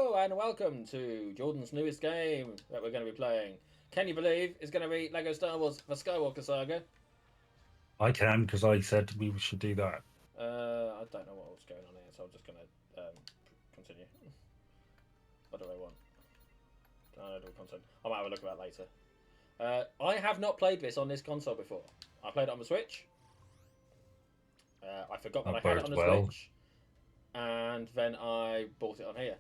Hello and welcome to Jordan's newest game that we're going to be playing. Can you believe it's going to be Lego Star Wars The Skywalker Saga? I can, because I said we should do that. I don't know what's going on here, so I'm just going to continue. What do I want? Do content. I might have a look at that later. I have not played this on this console before. I played it on the Switch. I forgot that I had it on the Switch. And then I bought it on here.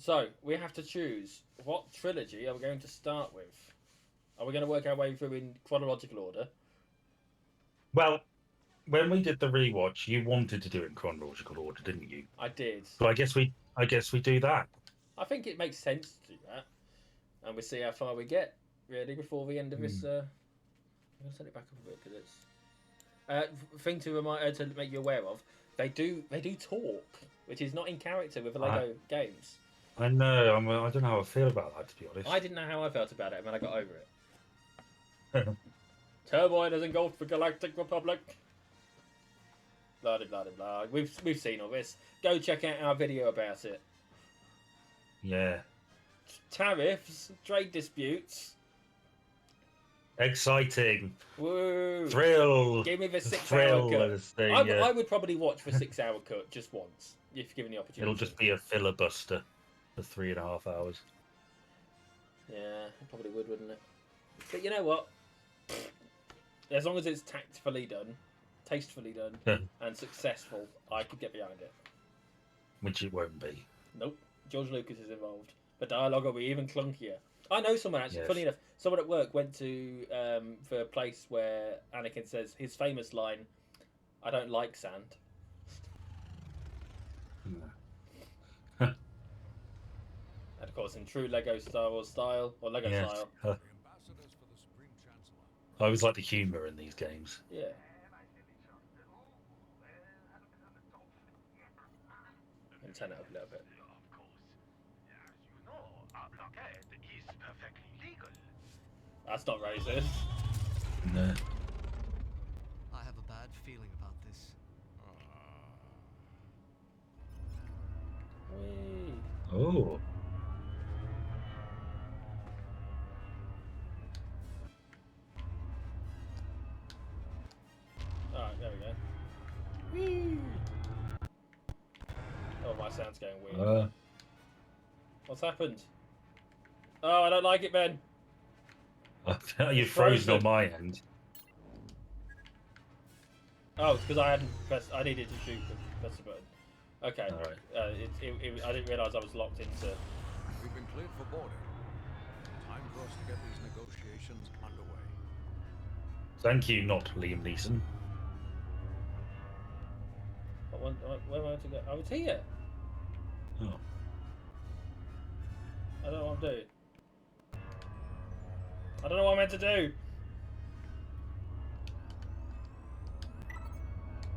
So, we have to choose what trilogy are we going to start with? Are we going to work our way through in chronological order? Well, when we did the rewatch, you wanted to do it in chronological order, didn't you? I did. So I guess we do that. I think it makes sense to do that. And we see how far we get, really, before the end of this. I'm going to set it back up a bit because it's... thing to make you aware of, they do talk, which is not in character with the Lego games. I know. I don't know how I feel about that, to be honest. I didn't know how I felt about it, and then I got over it. Turmoil has engulfed the Galactic Republic. Blah blah blah blah. We've seen all this. Go check out our video about it. Yeah. Tariffs, trade disputes. Exciting. Woo. Thrill. Give me the 6-hour cut. I would probably watch the 6-hour cut just once, if given the opportunity. It'll just be a filibuster for 3.5 hours. Yeah, it probably would, wouldn't it? But you know what? As long as it's tastefully done, and successful, I could get behind it. Which it won't be. Nope. George Lucas is involved. The dialogue will be even clunkier. I know someone actually. Yes. Funny enough, someone at work went to the place where Anakin says his famous line, "I don't like sand." And of course, in true Lego Star Wars style, or Lego style. I always like the humour in these games. Yeah. And turn it up a little bit. That's not racist. No. I have a bad feeling about this. Whee. Oh. Alright, there we go. Whee. Oh, my sound's going weird. What's happened? Oh, I don't like it, Ben. You're frozen on my end. Oh, it's because I hadn't pressed. I needed to shoot the press the button. Okay. All right. I didn't realise I was locked into. We've been cleared for boarding. Time for us to get these negotiations underway. Thank you, not Liam Neeson. Where am I to go? Oh, it's here. Oh. I don't know what I'm doing. I don't know what I'm meant to do.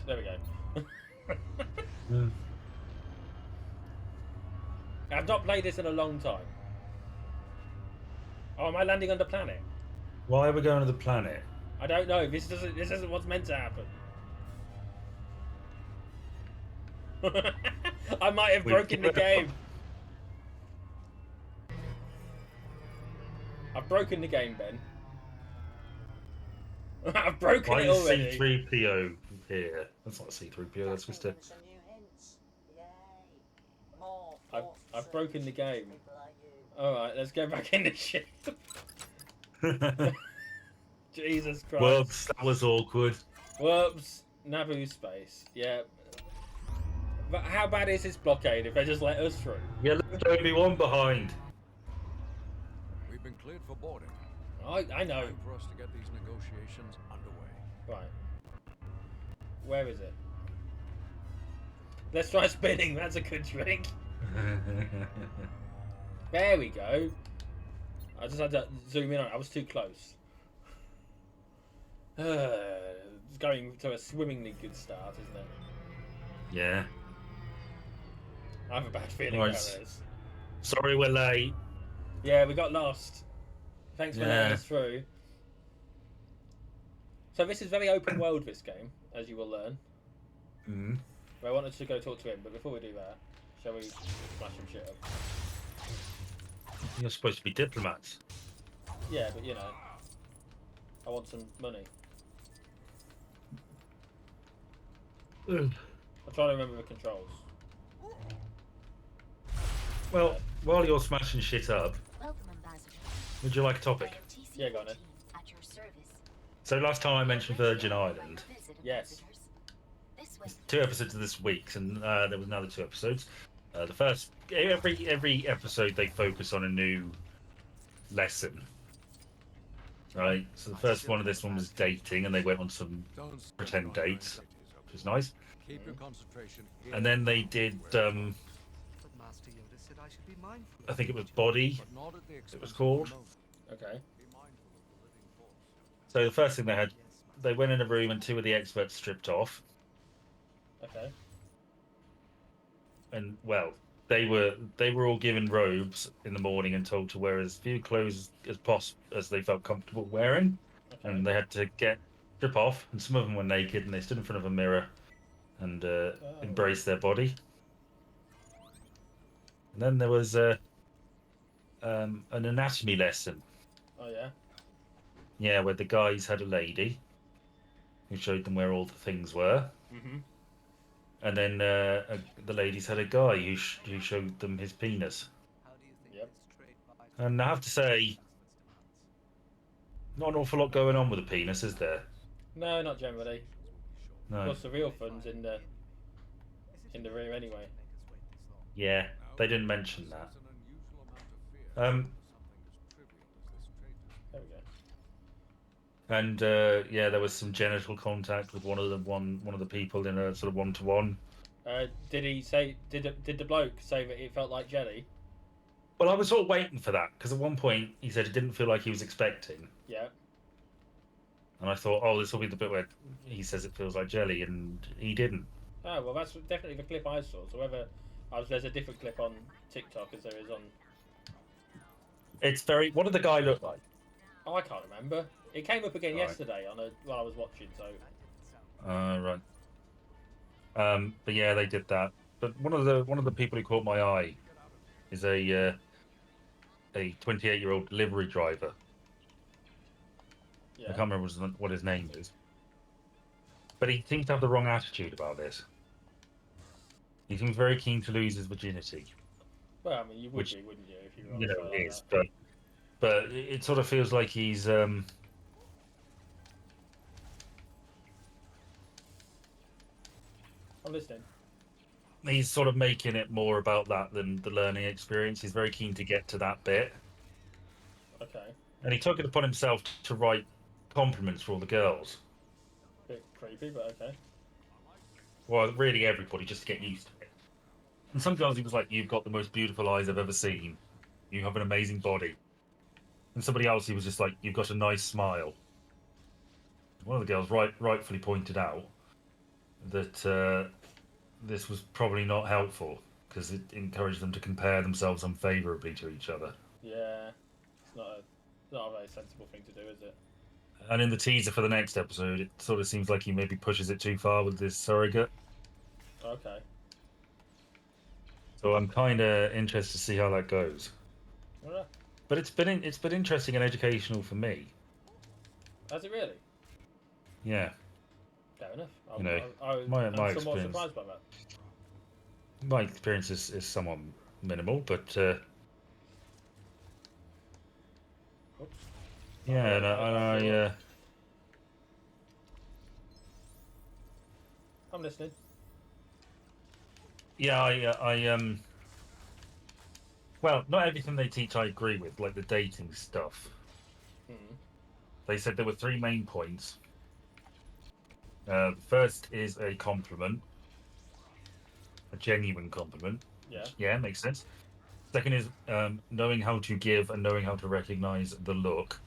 There we go. I've not played this in a long time. Oh, am I landing on the planet? Why are we going to the planet? I don't know. This isn't what's meant to happen. I might have broken the game. I've broken the game, Ben. I've broken it already. Why is C-3PO here? That's not C-3PO, that's Mr... I've broken the game. Alright, let's go back in the ship. Jesus Christ. Whoops, that was awkward. Whoops. Naboo space. Yeah. But how bad is this blockade if they just let us through? Yeah, left Obi-Wan behind. We've been cleared for boarding. I know. Time for us to get these negotiations underway. Right. Where is it? Let's try spinning. That's a good trick. There we go. I just had to zoom in on it. I was too close. It's going to a swimmingly good start, isn't it? Yeah. I have a bad feeling about this. Sorry we're late. Yeah, we got lost. Thanks for letting us through. So this is very open world, this game, as you will learn. Mm. I wanted to go talk to him, but before we do that, Shall we smash some shit up? You're supposed to be diplomats. Yeah, but you know, I want some money. I'm trying to remember the controls. Well, while you're smashing shit up, Welcome, Ambassador. would you like a topic? Yeah, go on then. At your service. So last time I mentioned Virgin Island. Yes. This way. 2 episodes of this week, and there was another 2 episodes. The first every episode they focus on a new lesson. Right. So the first one of this one was dating, and they went on some Don't spend pretend your time dates, on which is nice. Keep your concentration here. And then they did, But Master Yoda said I should be mindful. I think it was Body. but not at the expense was of called. emotion. Okay. Be mindful of the living force. So the first thing they had, they went in a room and 2 of the experts stripped off, Okay. and well, they were all given robes in the morning and told to wear as few clothes as possible as they felt comfortable wearing, Okay. and they had to strip off, and some of them were naked, and they stood in front of a mirror and embraced their body. And then there was an anatomy lesson. Oh yeah. Yeah, where the guys had a lady who showed them where all the things were, Mhm. and then the ladies had a guy who showed them his penis. How do you think Yep. this trade buys And I have to say, not an awful lot going on with the penis, is there? No, not generally. No. Plus the real fun's in the rear anyway. Yeah, they didn't mention that. It's an unusual amount of fear Um, for something as trivial as this trade dispute. And yeah, there was some genital contact with one of the people in a sort of 1-to-1. Did he say? Did the bloke say that it felt like jelly? Well, I was sort of waiting for that because at one point he said it didn't feel like he was expecting, Yeah. and I thought, oh, this will be the bit where he says it feels like jelly, and he didn't. Oh well, that's definitely the clip I saw. So whether there's a different clip on TikTok as there is on. It's very. What did the guy look like? Oh, I can't remember. It came up again Right. yesterday while I was watching. So Right. But yeah, they did that. But one of the people who caught my eye is a 28-year-old delivery driver. yeah. I can't remember what his name is. But he seems to have the wrong attitude about this. He seems very keen to lose his virginity. Well, I mean, you would Which, be, wouldn't you, if you were on You know, a show it like is. that? But it sort of feels like he's I'm listening. he's sort of making it more about that than the learning experience. He's very keen to get to that bit. Okay. And he took it upon himself to write compliments for all the girls. Bit creepy, but okay. Well, really everybody, just to get used to it. And some girls he was like, "You've got the most beautiful eyes I've ever seen. You have an amazing body." And somebody else he was just like, "You've got a nice smile." One of the girls rightfully pointed out that this was probably not helpful because it encouraged them to compare themselves unfavourably to each other. Yeah. It's not a very sensible thing to do, is it? And in the teaser for the next episode, it sort of seems like he maybe pushes it too far with this surrogate. Okay. So I'm kind of interested to see how that goes. Well, But it's been interesting and educational for me. has it really? Yeah, Fair enough. You know, I'm my somewhat experience- surprised by that. my experience is somewhat minimal, but Oops. yeah, and I I'm listening. yeah, I well, not everything they teach I agree with, like the dating stuff. Hmm. They said there were 3 main points. First is a compliment, a genuine compliment. Yeah. Yeah, makes sense. Second is knowing how to give and knowing how to recognize the look.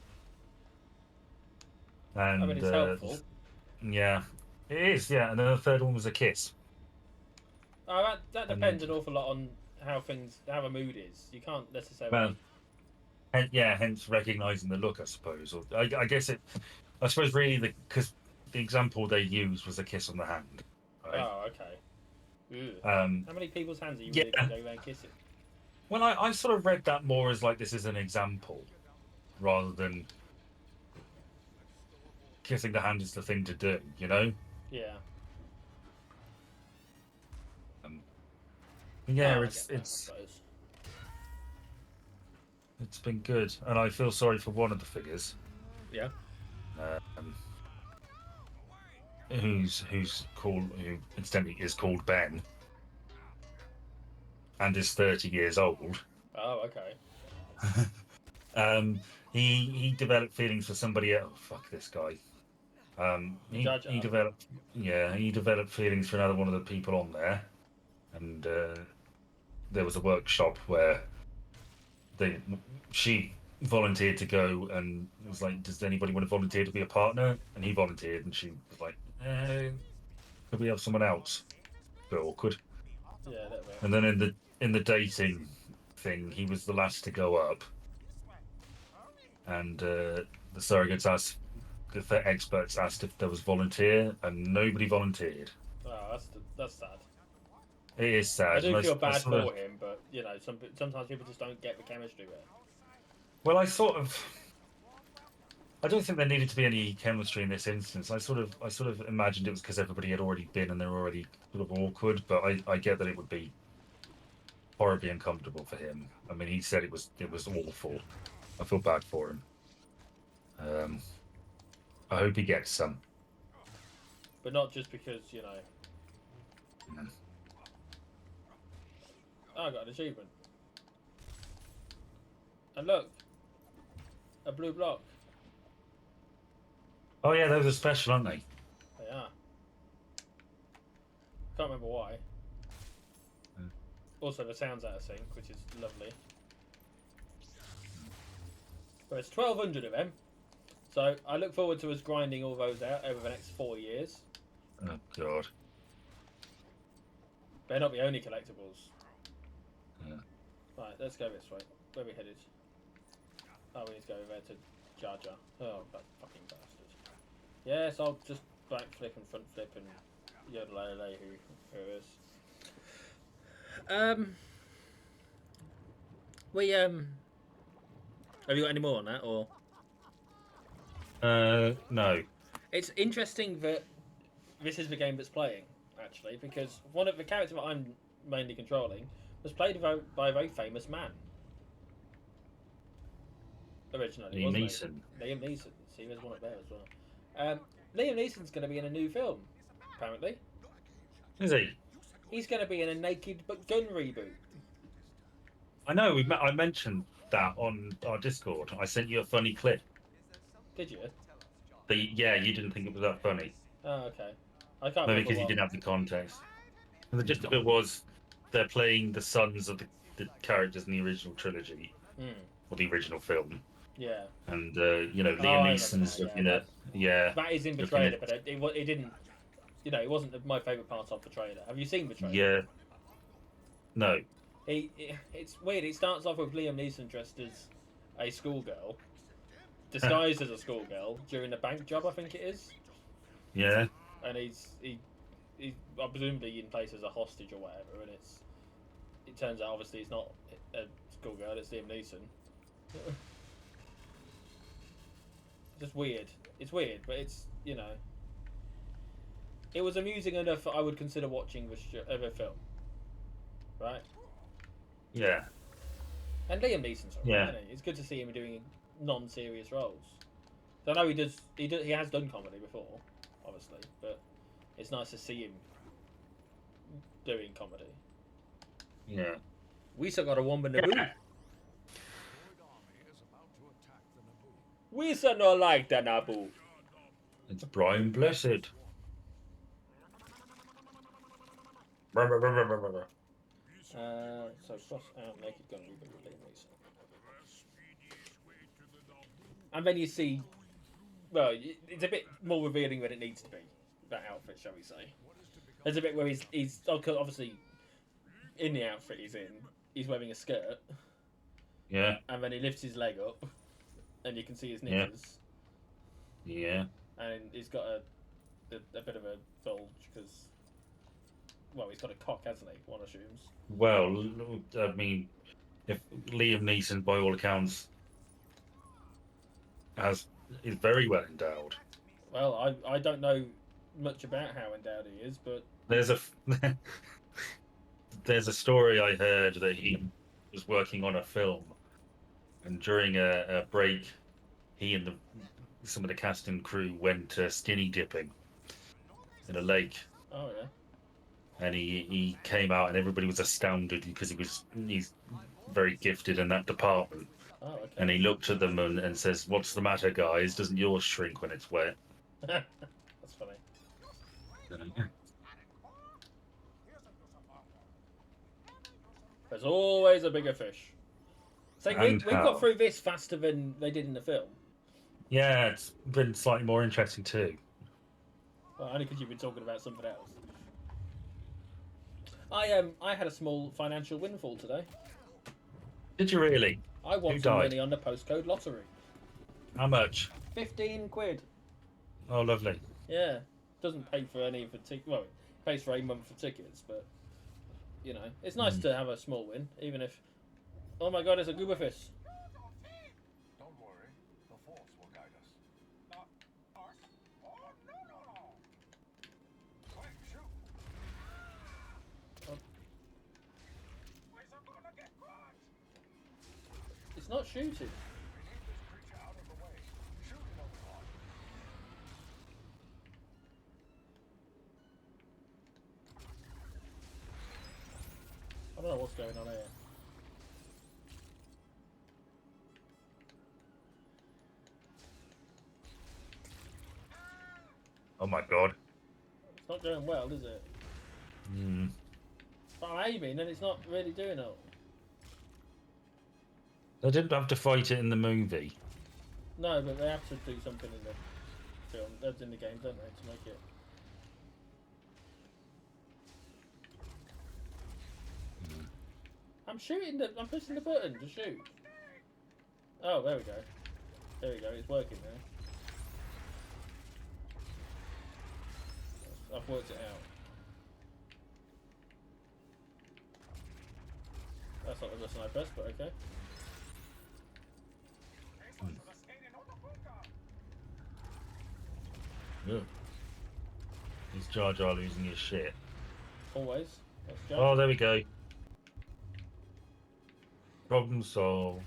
And I mean, it's helpful. yeah, it is. Yeah, and then the third one was a kiss. Oh, that depends an awful lot on how a mood is. You can't necessarily. Well, and yeah, hence recognizing the look, I suppose. Or I guess I suppose really because the example they used was a kiss on the hand. Right? Oh, okay. Ugh. Um, How many people's hands are you yeah. really going to go around kissing? Well, I sort of read that more as like this is an example rather than kissing the hand is the thing to do, you know? Yeah. Um, Oh, yeah, I it's get that, I it's suppose. it's been good, and I feel sorry for one of the figures, Yeah. um, who incidentally is called Ben and is 30 years old. Oh, okay. He developed feelings for somebody else. Oh, fuck this guy. Jar He Jar. developed feelings for another one of the people on there, and there was a workshop where they she volunteered to go and was like, "Does anybody want to volunteer to be a partner?" And he volunteered, and she was like, "Could we have someone else?" A bit awkward. Yeah, that way. And then in the dating thing, he was the last to go up, and the surrogates asked, the experts asked if there was volunteer, and nobody volunteered. Oh, that's sad. It is sad. I do and feel I bad sort of, for him, but you know, sometimes people just don't get the chemistry there. well, I don't think there needed to be any chemistry in this instance. I sort of imagined it was because everybody had already been and they were already sort of awkward, but I get that it would be horribly uncomfortable for him. I mean, he said it was awful. I feel bad for him. I hope he gets some. But not just because, you know. Mm. Oh, I got an achievement. And look, a blue block. Oh yeah, those are special, aren't they? They are. Can't remember why. Mm. Also, the sound's out of sync, which is lovely. But it's 1,200 of them. So I look forward to us grinding all those out over the next 4 years. Oh god. They're not the only collectibles. Yeah. Right, let's go this way. Where are we headed? Oh, we need to go over there to Jar Jar. Oh, that fucking bastard. Yes, I'll just backflip and front flip and Yaddle who is. Have you got any more on that, or? No. It's interesting that this is the game that's playing, actually, because one of the characters that I'm mainly controlling was played by a very famous man. Originally, Liam wasn't Neeson. he? Liam Neeson. See, there's one up there as well. Liam Neeson's going to be in a new film, apparently. Is he? He's going to be in a Naked but Gun reboot. I know. I mentioned that on our Discord. I sent you a funny clip. Did you? Yeah, you didn't think it was that funny. Oh, okay. I can't Maybe remember because you what. didn't have the context. And the gist of it was they're playing the sons of the characters in the original trilogy or the original film, Yeah. and you know I Liam remember Neeson's now, looking at That is in the looking trailer, at- but it didn't. You know, it wasn't my favourite part of the trailer. Have you seen the trailer? yeah. No. It's weird. It starts off with Liam Neeson dressed as a schoolgirl, disguised as a schoolgirl during a bank job, I think it is. Yeah. And he's presumably in place as a hostage or whatever. And it turns out obviously it's not a schoolgirl. It's Liam Neeson. Just weird. It's weird, but it's, you know, it was amusing enough that I would consider watching the film. Right. Yeah. And Liam Neeson's alright, Yeah. isn't he? It's good to see him doing non-serious roles. So I know he has done comedy before, obviously, but it's nice to see him doing comedy. Yeah. We still got a Womba Naboo. Droid army is about to attack the Naboo. We still not like the Naboo. It's Brian Blessed. Brr, brr, brr, brr, brr, brr. So cross out Naked Gun reboot with Liam Neeson. And then you see, well, it's a bit more revealing than it needs to be, that outfit, shall we say. There's a bit where he's obviously, in the outfit he's wearing a skirt, Yeah. and then he lifts his leg up, and you can see his knickers, Yeah. and he's got a bit of a bulge, because Well, he's got a cock, hasn't he? One assumes. Well, I mean, if Liam Neeson, by all accounts, is very well endowed. Well, I don't know much about how endowed he is, but There's a there's a story I heard that he was working on a film, and during a break, he and some of the cast and crew went skinny dipping in a lake, oh yeah. and he came out, and everybody was astounded because he's very gifted in that department. Oh And okay. he looked at them and says, "What's the matter, guys? Doesn't yours shrink when it's wet?" That's funny. There's always a bigger fish. So And we got through this faster than they did in the film. Yeah, it's been slightly more interesting too. Well, only because you've been talking about something else. I had a small financial windfall today. Did you really? I won Who some died? money on the postcode lottery. How much? 15 quid. Oh, lovely. Yeah. Doesn't pay for any of the tickets. Well, it pays for a month for tickets, but you know, it's nice to have a small win, even if. Oh my god, it's a gooberfish. Don't worry, the Force will guide us. Oh, no. Quick, shoot. We're gonna get caught. It's not shooting. We need this creature out of the way. Shoot it, Obi-Wan. I don't know what's going on here. Oh my god. It's not going well, is it? Hmm. But I'm aiming and it's not really doing it. They didn't have to fight it in the movie. No, but they have to do something in the film. That's in the game, don't they, to make it. I'm shooting I'm pushing the button to shoot. Oh, there we go. There we go, it's working now. I've worked it out. That's not the button I pressed, but okay. Yeah. Is Jar Jar losing his shit? Always. That's Jar. Oh, there we go. Problem solved.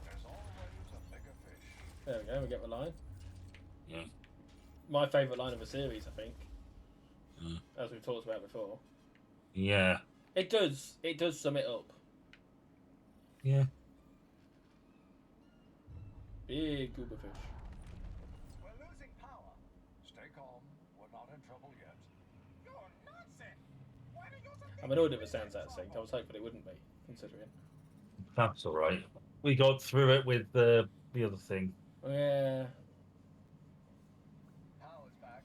There's always a bigger fish. There we go, we get the line. Yeah. My favourite line of the series, I think. Mm. As we've talked about before. Yeah. It does sum it up. Yeah. Big gooberfish. We're losing power. Stay calm. We're not in trouble yet. You're nonsense. Why do you I'm annoyed if it sounds out of sync. I was hoping it wouldn't be, considering. That's all right. We got through it with the other thing. Yeah. Power's back.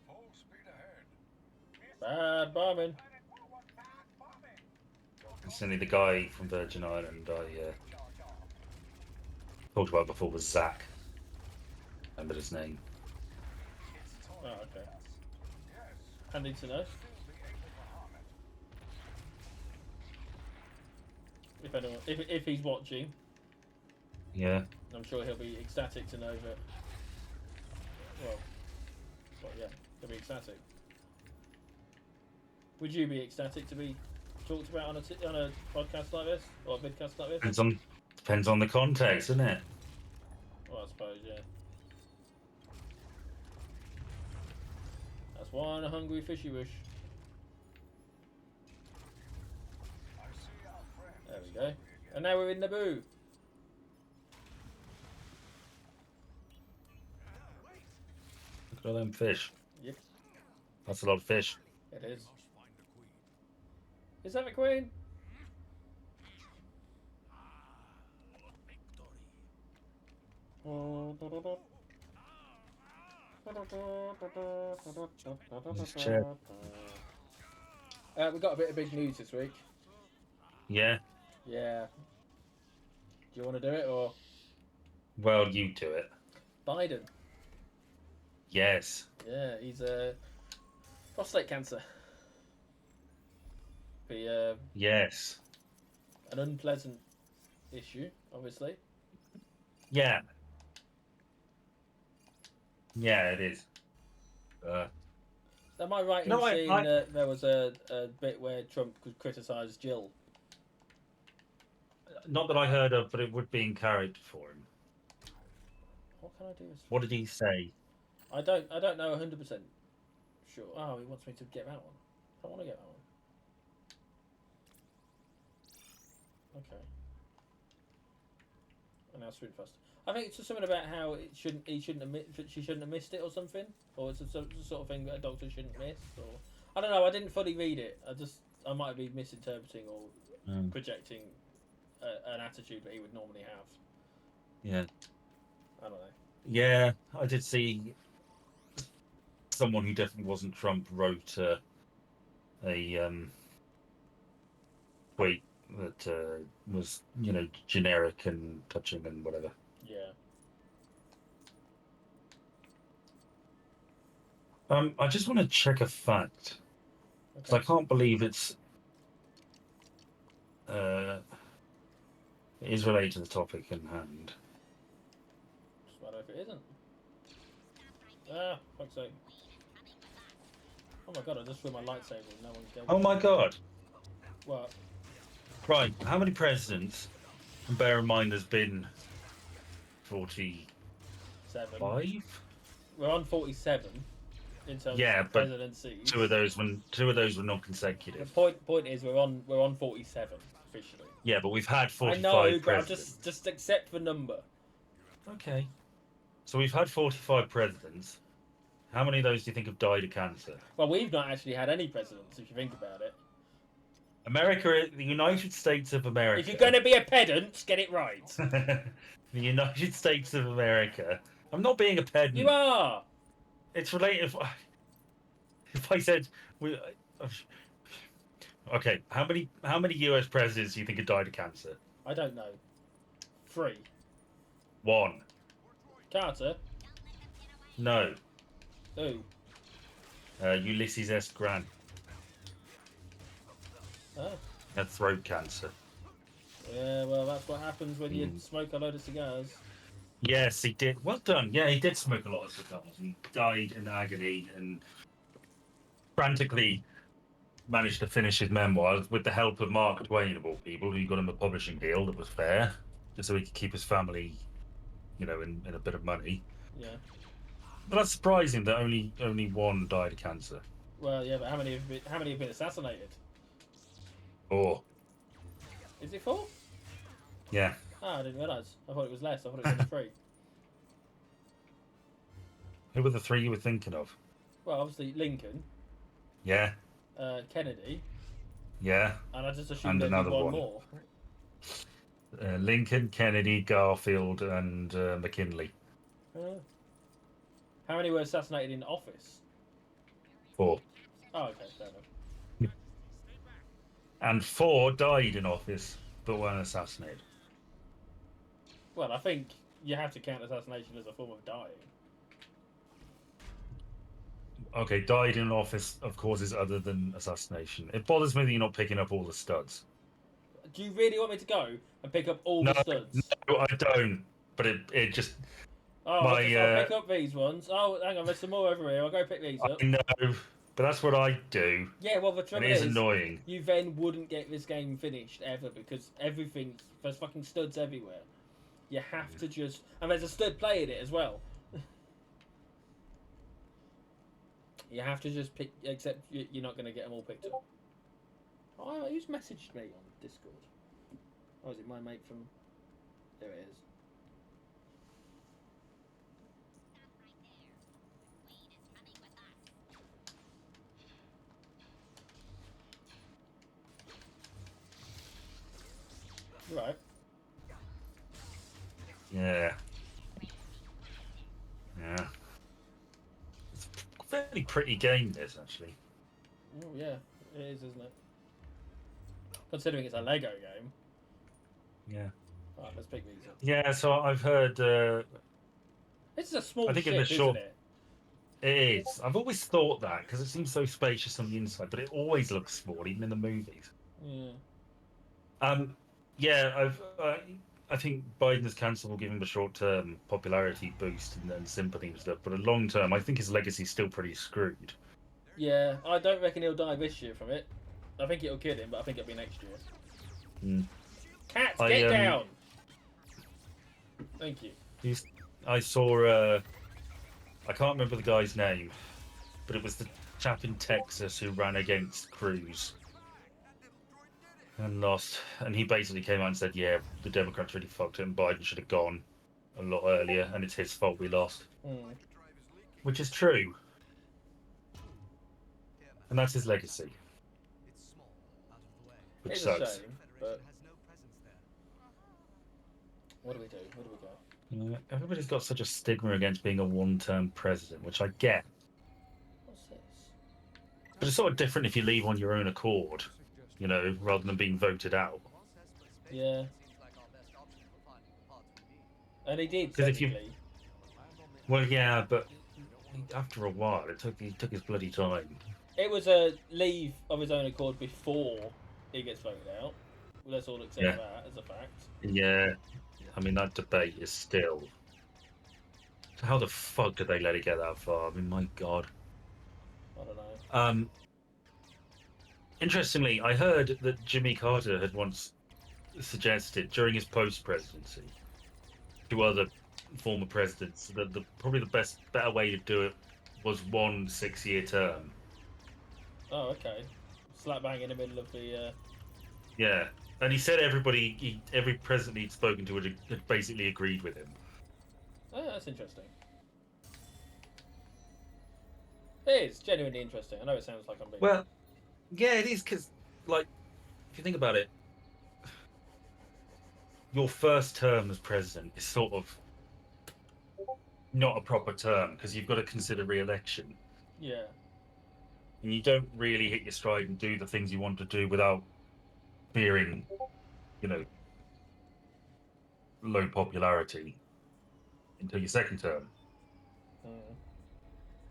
Full speed ahead. Bad bombing. It's only the guy from Virgin Island I talked about before was Zach. Remember his name? Oh, okay. Handy to know. If anyone, if he's watching, Yeah. I'm sure he'll be ecstatic to know that. Well, yeah, he'll be ecstatic. Would you be ecstatic to be talked about on a podcast like this or a vidcast like this? Depends on the context, isn't it? Well, I suppose, yeah. That's one hungry fishy wish. There we go. And now we're in the boo. Look at all them fish. Yep, That's a lot of fish. it is. Is that the queen? This chair. We got a bit of big news this week. Yeah. Yeah. Do you want to do it or Well, you do it. Biden? Yes. Yeah, he's prostate cancer. Be Yes. an unpleasant issue, obviously. Yeah. Yeah, it is. Am I right in No, seeing that there was a bit where Trump could criticise Jill? not that I heard of, but it would be in character for him. What can I do? What did he say? I don't know 100% sure. Oh, he wants me to get that one. I want to get that one. Okay. And now swim fast. I think it's just something about how she shouldn't have missed it or something, or it's a sort of thing that a doctor shouldn't miss, or I don't know. I didn't fully read it. I might be misinterpreting or projecting an attitude that he would normally have. Yeah. I don't know. Yeah, I did see someone who definitely wasn't Trump wrote a tweet that was, generic and touching and whatever. Yeah. I just want to check a fact because Okay. I can't believe it is related to the topic in hand. Just wonder if it isn't. Ah, fuck's sake. Oh my god, I just threw my lightsaber and no one's going. Oh my god! What? Right, how many presidents? And bear in mind, there's been 45. 7. We're on 47 in terms Yeah, of but presidencies. Two of those were not The consecutive. point is we're on 47 officially. Yeah, but we've had 45 I know, but presidents. just accept the number. Okay. So we've had 45 presidents. How many of those do you think have died of cancer? Well, we've not actually had any presidents, if you think about it. America, the United States of America. If you're going to be a pedant, get it right. The United States of America. I'm not being a pedant. You are. It's related. If I said, okay, how many U.S. presidents do you think have died of cancer? I don't know. 3. 1. Carter. No. Who? Ulysses S. Grant Oh. had throat cancer. Yeah, well, that's what happens when you smoke a load of cigars. Yes, he did. Well done. Yeah, he did smoke a lot of cigars and died in agony and frantically managed to finish his memoirs with the help of Mark Twain, of all people, who got him a publishing deal that was fair, just so he could keep his family, in a bit of money. Yeah. But that's surprising that only 1 died of cancer. Well, yeah, but how many have been assassinated? 4. Is it 4? Yeah. Ah, I didn't realise. I thought it was less. I thought it was only 3. Who were the 3 you were thinking of? Well, obviously Lincoln, Yeah. Kennedy, Yeah. and I just assumed And there'd be another one one. more. Lincoln, Kennedy, Garfield, and McKinley. How many were assassinated in office? 4. Oh, okay, fair enough. And 4 died in office, but weren't assassinated. Well, I think you have to count assassination as a form of dying. Okay, died in office of causes other than assassination. It bothers me that you're not picking up all the studs. Do you really want me to go and pick up all the studs? No, I don't. But it just... Oh, I'll I'll pick up these ones. Oh, hang on, there's some more over here. I'll go pick these up. I know, but that's what I do. Yeah, well, the trouble And it is is, annoying. you then wouldn't get this game finished ever because there's fucking studs everywhere. You have to just... And there's a stud playing it as well. You have to just pick... Except you're not going to get them all picked up. Oh, who's messaged me on Discord? Oh, is it my mate from... There it is. Right. Yeah. Yeah. It's a fairly pretty game, this, actually. Oh, yeah. It is, isn't it? Considering it's a Lego game. Yeah. Right, let's pick these up. Yeah, so I've heard... This is a small I think ship, in the short... isn't it? It is. I've always thought that because it seems so spacious on the inside, but it always looks small, even in the movies. Yeah. Yeah, I think Biden's cancer will give him a short-term popularity boost and sympathy and stuff, but a long-term, I think his legacy's still pretty screwed. Yeah, I don't reckon he'll die this year from it. I think it'll kill him, but I think it'll be next year. Mm. Cats, I, get um, down! Thank you. I saw, I can't remember the guy's name, but it was the chap in Texas who ran against Cruz and lost. And he basically came out and said, yeah, the Democrats really fucked it and Biden should have gone a lot earlier and it's his fault we lost. Mm. Which is true. And that's his legacy, It's small, out of the way. which It's sucks. a shame, but Federation has no presence there. what do we do? Where do we go? Yeah, everybody's got such a stigma against being a one-term president, which I get. What's this? But it's sort of different if you leave on your own accord, you know, rather than being voted out. Yeah. Seems like our best option for finding the parts we need. And he did, 'Cause if you- technically. Well, yeah, but after a while, he took his bloody time. It was a leave of his own accord before he gets voted out. Well, let's all accept Yeah. that as a fact. Yeah, I mean that debate is still. How the fuck did they let it get that far? I mean, my god. I don't know. Interestingly, I heard that Jimmy Carter had once suggested during his post-presidency to other former presidents that probably the better way to do it was 1 6-year term. Oh, okay. Slap bang in the middle of the. Yeah, and he said every president he'd spoken to had basically agreed with him. Oh, that's interesting. It is genuinely interesting. I know it sounds like I'm being. Well, yeah, it is because, like, if you think about it, your first term as president is sort of not a proper term because you've got to consider re-election, Yeah. and you don't really hit your stride and do the things you want to do without fearing, you know, low popularity until your second term. Mm.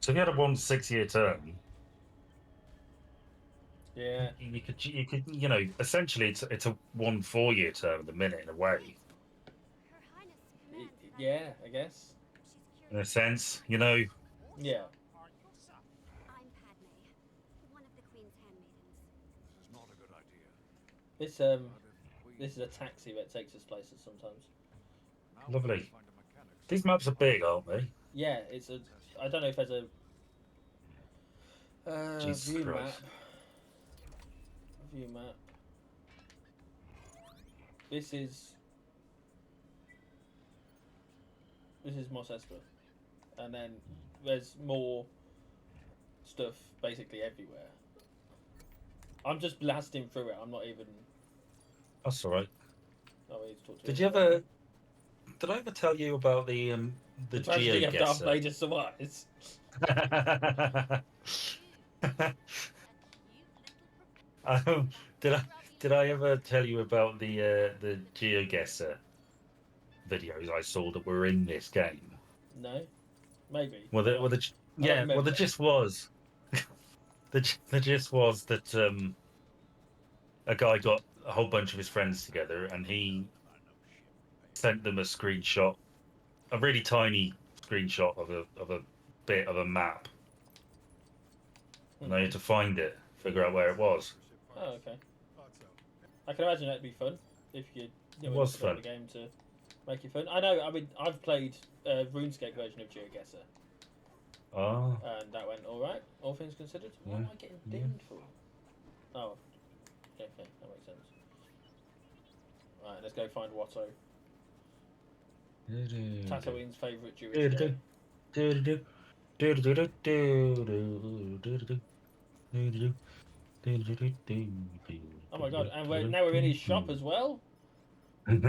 So if you had a 1 6-year term, Yeah. you could, you know, essentially it's a 1 4-year term at the minute in a way, Her Highness commands that Yeah, I guess. she's in a curious. sense, you know. Yeah. I'm Padme, one of the Queen's handmaidens. This is not a good idea. This But if we this is a taxi that takes us places sometimes. now we Lovely. must find a mechanic. These maps are big, aren't they? Yeah, it's a. I don't know if there's a. Jesus View map. Christ. View map. This is Mos Espa, and then there's more stuff basically everywhere. I'm just blasting through it. I'm not even. That's all right. Oh, I need to talk to Did him. you ever? Did I ever tell you about the Tragedy of Darth GeoGuessr? Vader survives. Did I ever tell you about the GeoGuessr videos I saw that were in this game? No, maybe. Well, the remember. gist was the gist was that a guy got a whole bunch of his friends together and he sent them a screenshot, a really tiny screenshot of a bit of a map, and they had to find it, figure out where it was. Oh, okay. I can imagine that'd be fun if you. It was put fun. The game to make it fun. I know. I mean, I've played a RuneScape version of GeoGuessr, Oh, and that went all right. All things considered. What am I getting Yeah. dinged for? Oh, okay, that makes sense. Right, let's go find Watto. Tatooine's favourite Jewish game. Oh my god! And now we're in his shop as well. Hang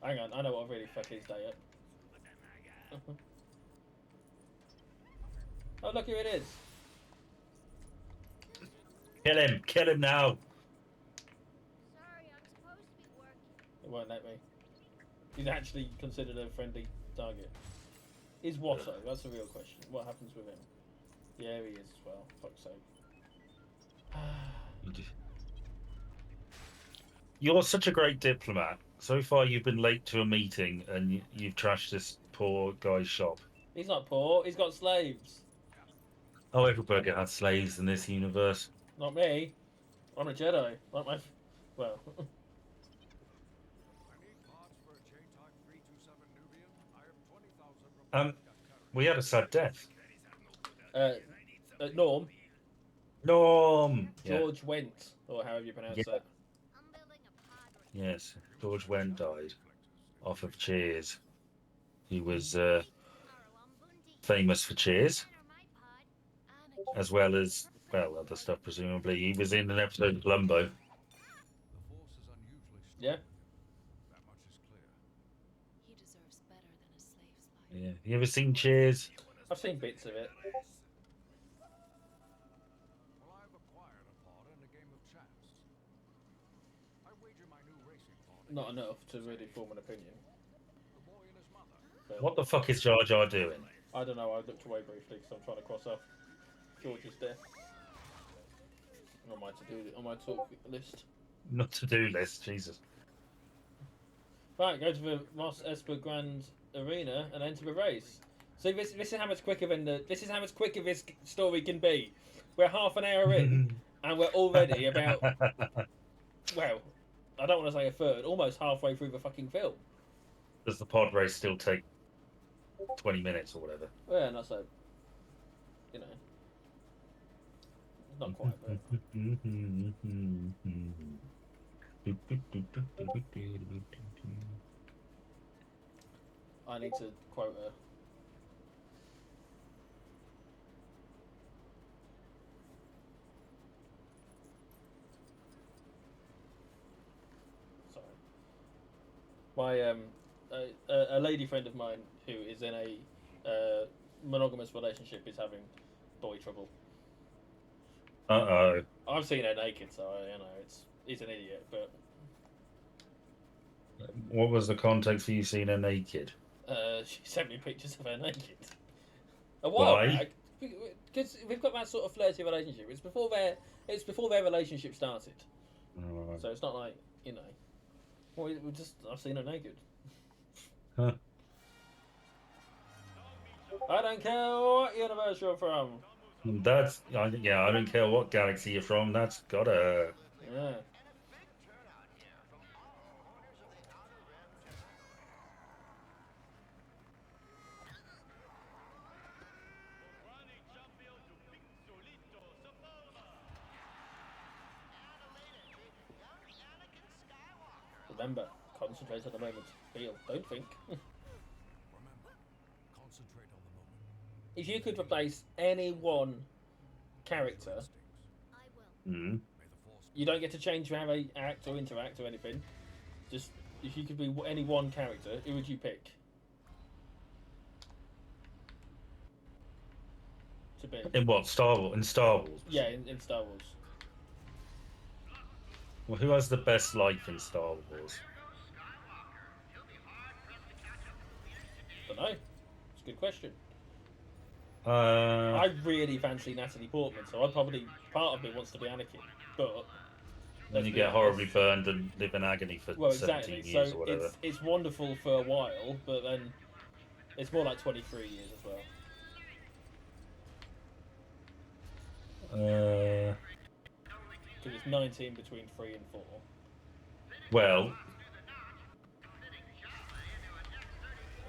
on, I know what really fucked his day up. Oh, look, here it is. Kill him now. Sorry, I'm supposed to be working. It won't let me. He's actually considered a friendly target. Is Watto? That's the real question. What happens with him? Yeah, he is as well. Fuck's sake. You're such a great diplomat. So far, you've been late to a meeting and you've trashed this poor guy's shop. He's not poor. He's got slaves. Oh, everybody had slaves in this universe. Not me. I'm a Jedi. Like my. Well. I need parts for a J-Type 327 Nubian. I have 20,000 We had a sad death. Norm. Norm. Yeah. George Wendt, or however you pronounce Yeah. that. I'm building a pod right Yes, George Wendt died off of Cheers. He was tomorrow on Bundy. famous for Cheers, Honor my pod. as well as, well, other stuff, presumably. He was in an episode of Columbo. The force is unusually strong. Yeah. That much is clear. He deserves better than a slave's life. Yeah. You ever seen Cheers? I've seen bits of it. Well, I've acquired a pod in a game of chance. I wager my new racing pod. Not enough to really form an opinion. The boy and his mother. But What the fuck is Jar Jar doing? I don't know. I looked away briefly because I'm trying to cross off George's death on my talk list. Not to-do list, Jesus. Right, go to the Mos Esper Grand Arena and enter the race. See, this is how much quicker this story can be. We're half an hour in, and we're already about, well, I don't want to say a third, almost halfway through the fucking film. Does the pod race still take 20 minutes or whatever? Well, not so, you know, not quite, but I need to quote her. Sorry. My a lady friend of mine who is in a monogamous relationship is having boy trouble. Uh-oh. I've seen her naked, so he's an idiot. But What was the context for you seeing her naked? she sent me pictures of her naked a while Why? back because we've got that sort of flirty relationship. It's before their relationship started, Oh, so it's not like Well, I've seen her naked. Huh. I don't care what universe you're from. yeah, I don't care what galaxy you're from, that's gotta... Yeah. Remember, concentrate on the moment. Feel, don't think. Remember, concentrate on the moment. If you could replace any one character, I will. Mm. May the force you don't get to change how they act or interact or anything. Just if you could be any one character, who would you pick to be? In what, Star Wars? In Star Wars? Yeah, in Star Wars. Well, who has the best life in Star Wars? Don't know. It's a good question. Uh, I really fancy Natalie Portman, so I probably part of me wants to be Anakin, but when you get horribly burned and live in agony for well, 17 exactly. years So or whatever. it's wonderful for a while, but then it's more like 23 years as well. Uh, Because it's 19 between 3 and 4. well,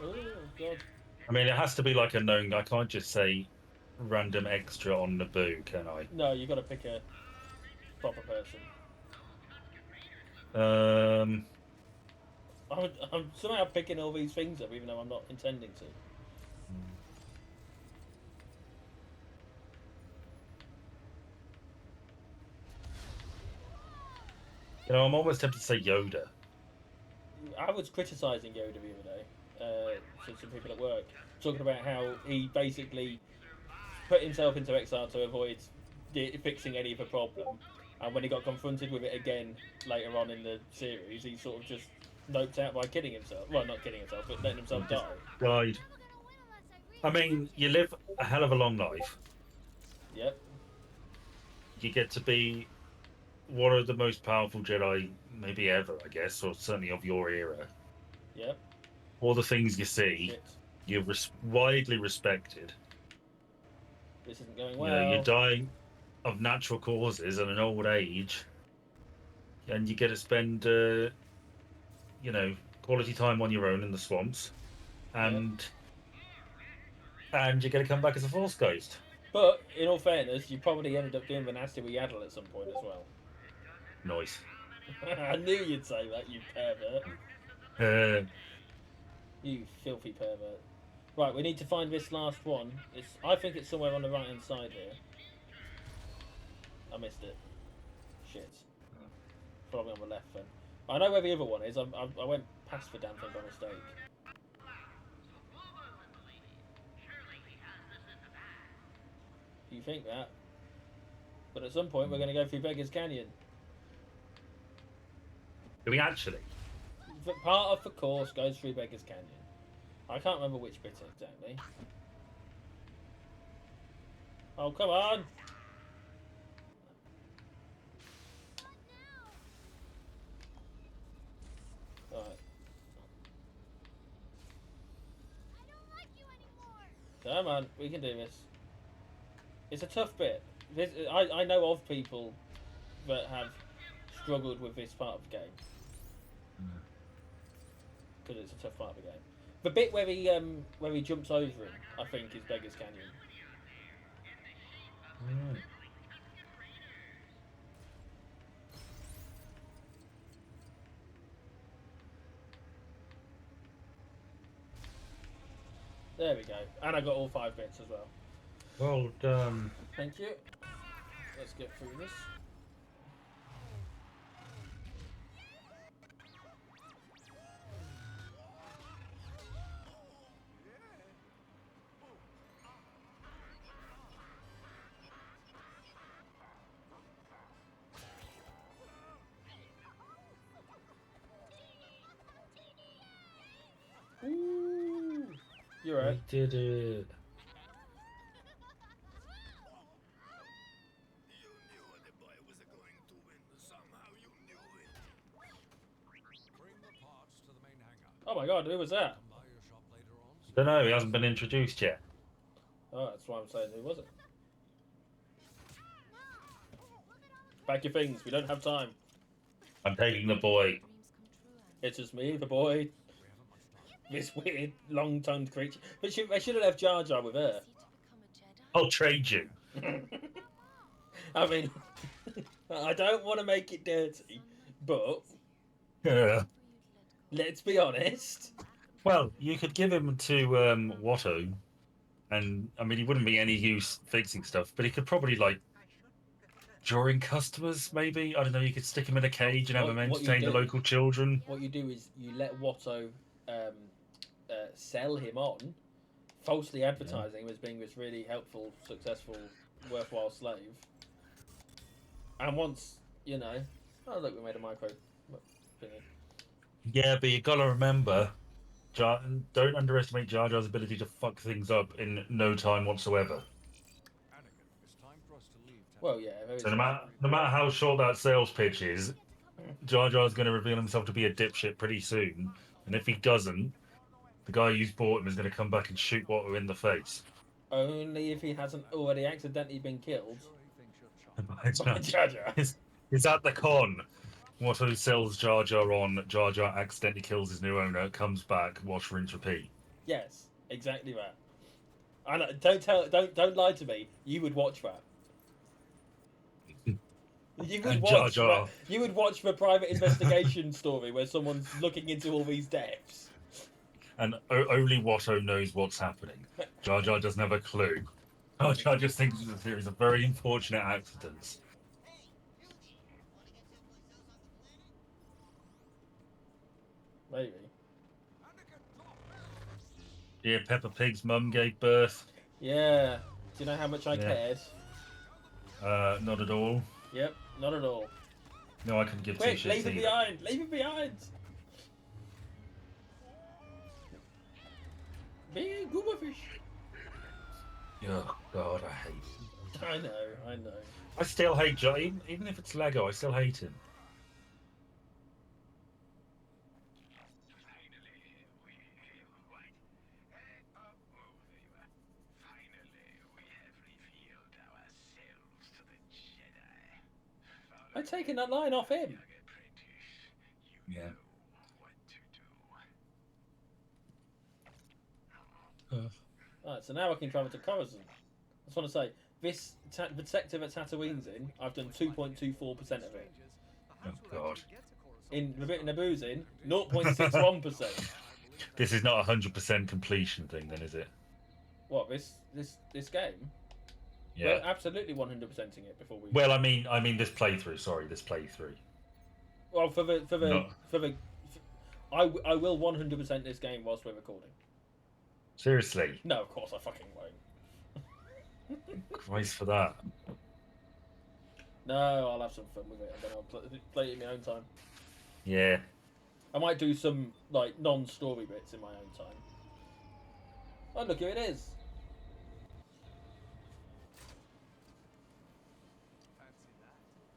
Oh god. I mean, it has to be like a known... I can't just say random extra on Naboo, can I? No, you got to pick a proper person. I'm somehow picking all these things up, even though I'm not intending to. You know, I'm almost tempted to say Yoda. I was criticising Yoda the other day to some people at work, talking about how he basically put himself into exile to avoid fixing any of the problem, and when he got confronted with it again later on in the series, he sort of just noped out by killing himself. Well, not killing himself, but letting himself die. Died. I mean, you live a hell of a long life, Yep. You get to be one of the most powerful Jedi, maybe ever, I guess, or certainly of your era. Yep. All the things you see, Shit. you're widely respected. This isn't going You know, you're well. dying of natural causes at an old age, and you get to spend, quality time on your own in the swamps, and you get to come back as a Force ghost. But in all fairness, you probably ended up doing the nasty with Yaddle at some point as well. Nice. I knew you'd say that, you pervert. You filthy pervert. Right, we need to find this last one. I think it's somewhere on the right hand side here. I missed it. Shit. Probably on the left then. I know where the other one is. I went past the damn thing by mistake. You think that? But at some point we're going to go through Beggar's Canyon. Do we actually? Part of the course goes through Beggar's Canyon. I can't remember which bit exactly. Oh, come on! Alright. Come on, we can do this. It's a tough bit. I know of people that have struggled with this part of the game. Because it's a tough part of the game. The bit where he jumps over him, I think, is Beggar's Canyon. There we go. And I got all 5 bits as well. Well done. Thank you. Let's get through this. Ooh, you're right. We did it. Oh my god, who was that? Don't know, he hasn't been introduced yet. Oh, that's why I'm saying who was it? Pack your things, we don't have time. I'm taking the boy. It's just me, the boy. This weird, long-tongued creature. But they should have left Jar Jar with her. I'll trade you. I mean, I don't want to make it dirty, but Yeah. let's be honest. Well, you could give him to Watto, and I mean, he wouldn't be any use fixing stuff, but he could probably drawing customers. Maybe I don't know. You could stick him in a cage and have him entertain the local children. What you do is you let Watto sell him on, falsely advertising him as being this really helpful, successful, worthwhile slave. And once oh look, we made a micro thingy. Yeah, but you gotta remember, don't underestimate Jar Jar's ability to fuck things up in no time whatsoever. Well, yeah. So no matter how short that sales pitch is, Jar Jar's going to reveal himself to be a dipshit pretty soon, and if he doesn't, the guy who's bought him is going to come back and shoot Watto in the face. Only if he hasn't already accidentally been killed by by Jar Jar. Is that the con? Watto sells Jar Jar on, Jar Jar accidentally kills his new owner, comes back, wash, rinse, repeat. Yes, exactly that. And don't lie to me. You would watch that. You would watch. Jar Jar. You would watch the private investigation story where someone's looking into all these deaths. And only Watto knows what's happening. Jar Jar doesn't have a clue. Jar Jar just thinks it's a series of very unfortunate accidents. Maybe. Yeah, Peppa Pig's mum gave birth. Yeah. Do you know how much I cared? Not at all. Yep, not at all. No, I couldn't give two Quick, shits leave it either. behind! Leave it behind! Big goober fish! Oh, God, I hate I know, I know. I still hate Jar. Even if it's Lego, I still hate him. I'm taking that line off him. Yeah. Right, so now I can travel to Coruscant. I just want to say, this the sector that Tatooine's in, I've done 2.24% of it. Oh God. In the bit Naboo's in, 0.61%. This is not a 100% completion thing, then, is it? What, this game? Yeah. We're absolutely 100%ing it before we... Well, I mean this playthrough. Sorry, this playthrough. Well, No. I will 100% this game whilst we're recording. Seriously. No, of course I fucking won't. Christ for that. No, I'll have some fun with it, and then I'll play it in my own time. Yeah. I might do some like non-story bits in my own time. Oh, look, here it is.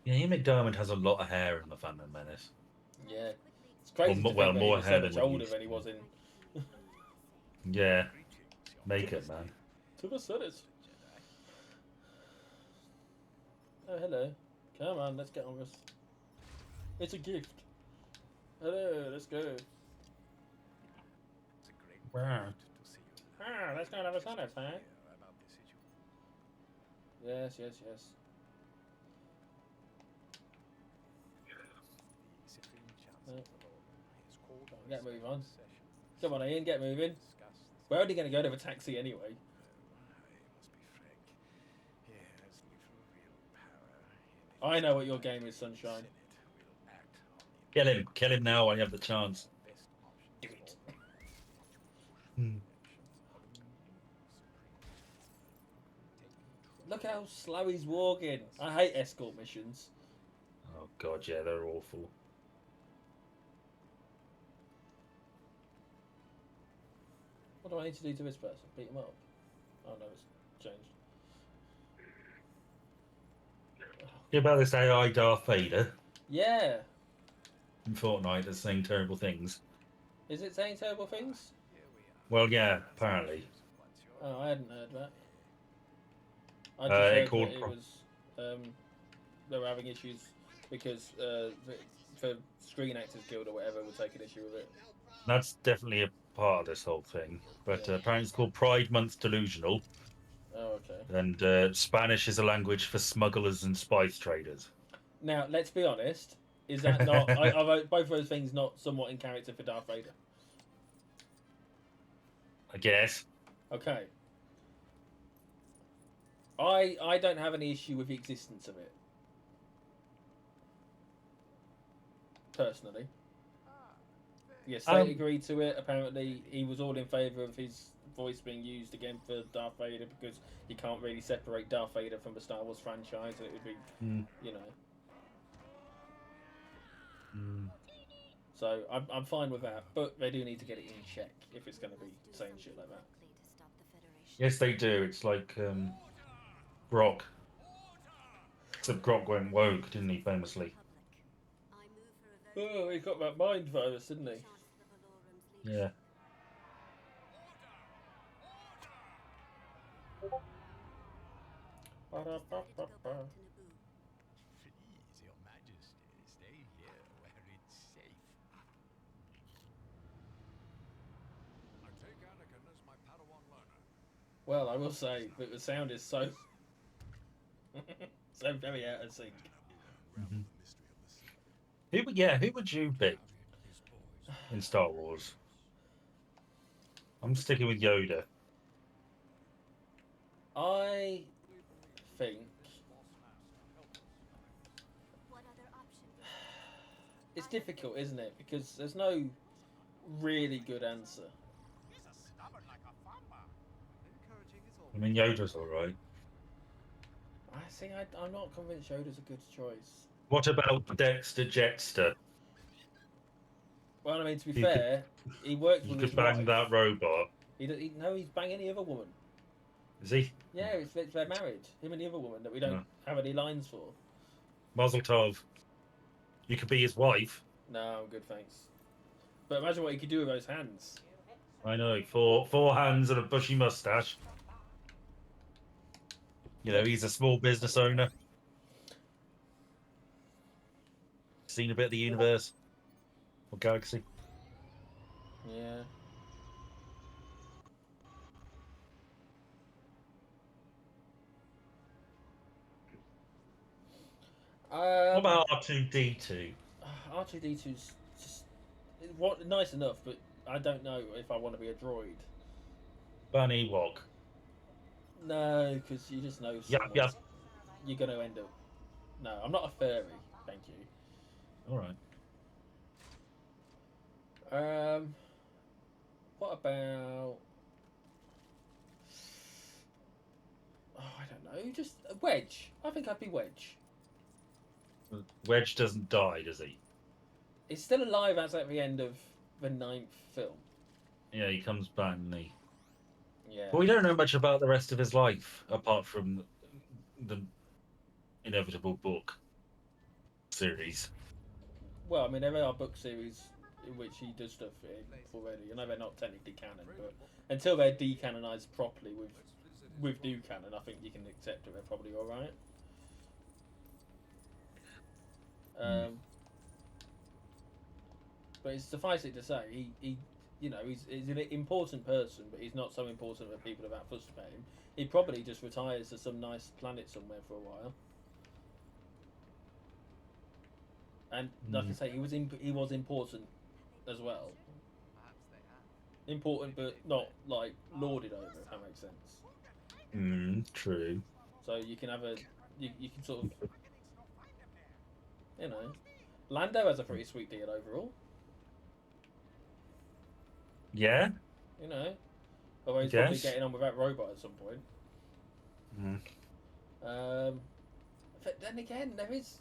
Yeah, Ian McDiarmid has a lot of hair in the Phantom Menace. Yeah, it's crazy. Well, To think that he more was hair so much than we older used than he was in. Yeah. Make it, man. To the Senate. Oh, hello. Come on, let's get on this. It's a gift. Hello, let's go. Wow. Ah, let's go and have a Senate, huh? Yes, yes, yes. Get moving on. Come on, Ian, get moving. We're only going to go to the taxi anyway. I know what your game is, Sunshine. Kill him now while you have the chance. Do it. Look how slow he's walking. I hate escort missions. Oh God, yeah, they're awful. What do I need to do to this person? Beat him up? Oh no, it's changed. What about this AI Darth Vader Yeah. in Fortnite that's saying terrible things? Is it saying terrible things? Well, yeah, apparently. Oh, I hadn't heard that. I just heard that it was they were having issues because for Screen Actors Guild or whatever were taking issue with it. That's definitely a part of this whole thing. But apparently it's called Pride Month Delusional. Oh, okay. And Spanish is a language for smugglers and spice traders. Now, let's be honest. Is that not... are both of those things not somewhat in character for Darth Vader? I guess. Okay. I don't have any issue with the existence of it. Personally. Yes, they agreed to it. Apparently, he was all in favour of his voice being used again for Darth Vader because you can't really separate Darth Vader from the Star Wars franchise. And it would be, you know. So I'm fine with that, but they do need to get it in check if it's going to be saying shit like that. Yes, they do. It's like Grok. Except Grok went woke, didn't he, famously? Oh, he got that mind virus, didn't he? Yeah. Please, Your Majesty, stay here where it's safe. I take Anakin as my Padawan learner. Well, I will say that the sound is so so very out of sync. Who would you pick in Star Wars? I'm sticking with Yoda. I think it's difficult, isn't it? Because there's no really good answer. I mean, Yoda's all right. I see. I'm not convinced Yoda's a good choice. What about Dexter Jetster? Well, I mean, to be fair, he worked You with could his bang wife. that robot. He's bang any other woman. Is he? Yeah, they're married. Him and the other woman that we don't Yeah. have any lines for. Mazel tov. You could be his wife. No, I'm good, thanks. But imagine what he could do with those hands. I know. Four hands and a bushy mustache. You know, he's a small business owner. Seen a bit of the universe or galaxy. Yeah. What about R2D2? R2D2's just nice enough, but I don't know if I want to be a droid. Bunny Walk. No, because you just know Yep, someone's- yep. you're going to end up. No, I'm not a furry. Thank you. All right. What about? Oh, I don't know. Just a Wedge. I think I'd be Wedge. Wedge doesn't die, does he? He's still alive as at the end of the 9th film. Yeah, he comes back and he. Yeah. But we don't know much about the rest of his life apart from the inevitable book series. Well, I mean, there are book series in which he does stuff in already. I know they're not technically canon, but until they're decanonized properly with new canon, I think you can accept it. They're probably all right. But it's suffice it to say, he you know, he's an important person, but he's not so important that people about fussed about him. He probably just retires to some nice planet somewhere for a while. And like I say, he was important as well. Important, but not like lorded over, if that makes sense. True. So you can have you can sort of, you know, Lando has a pretty sweet deal overall. Yeah. You know, although he's probably getting on with that robot at some point. But then again, there is.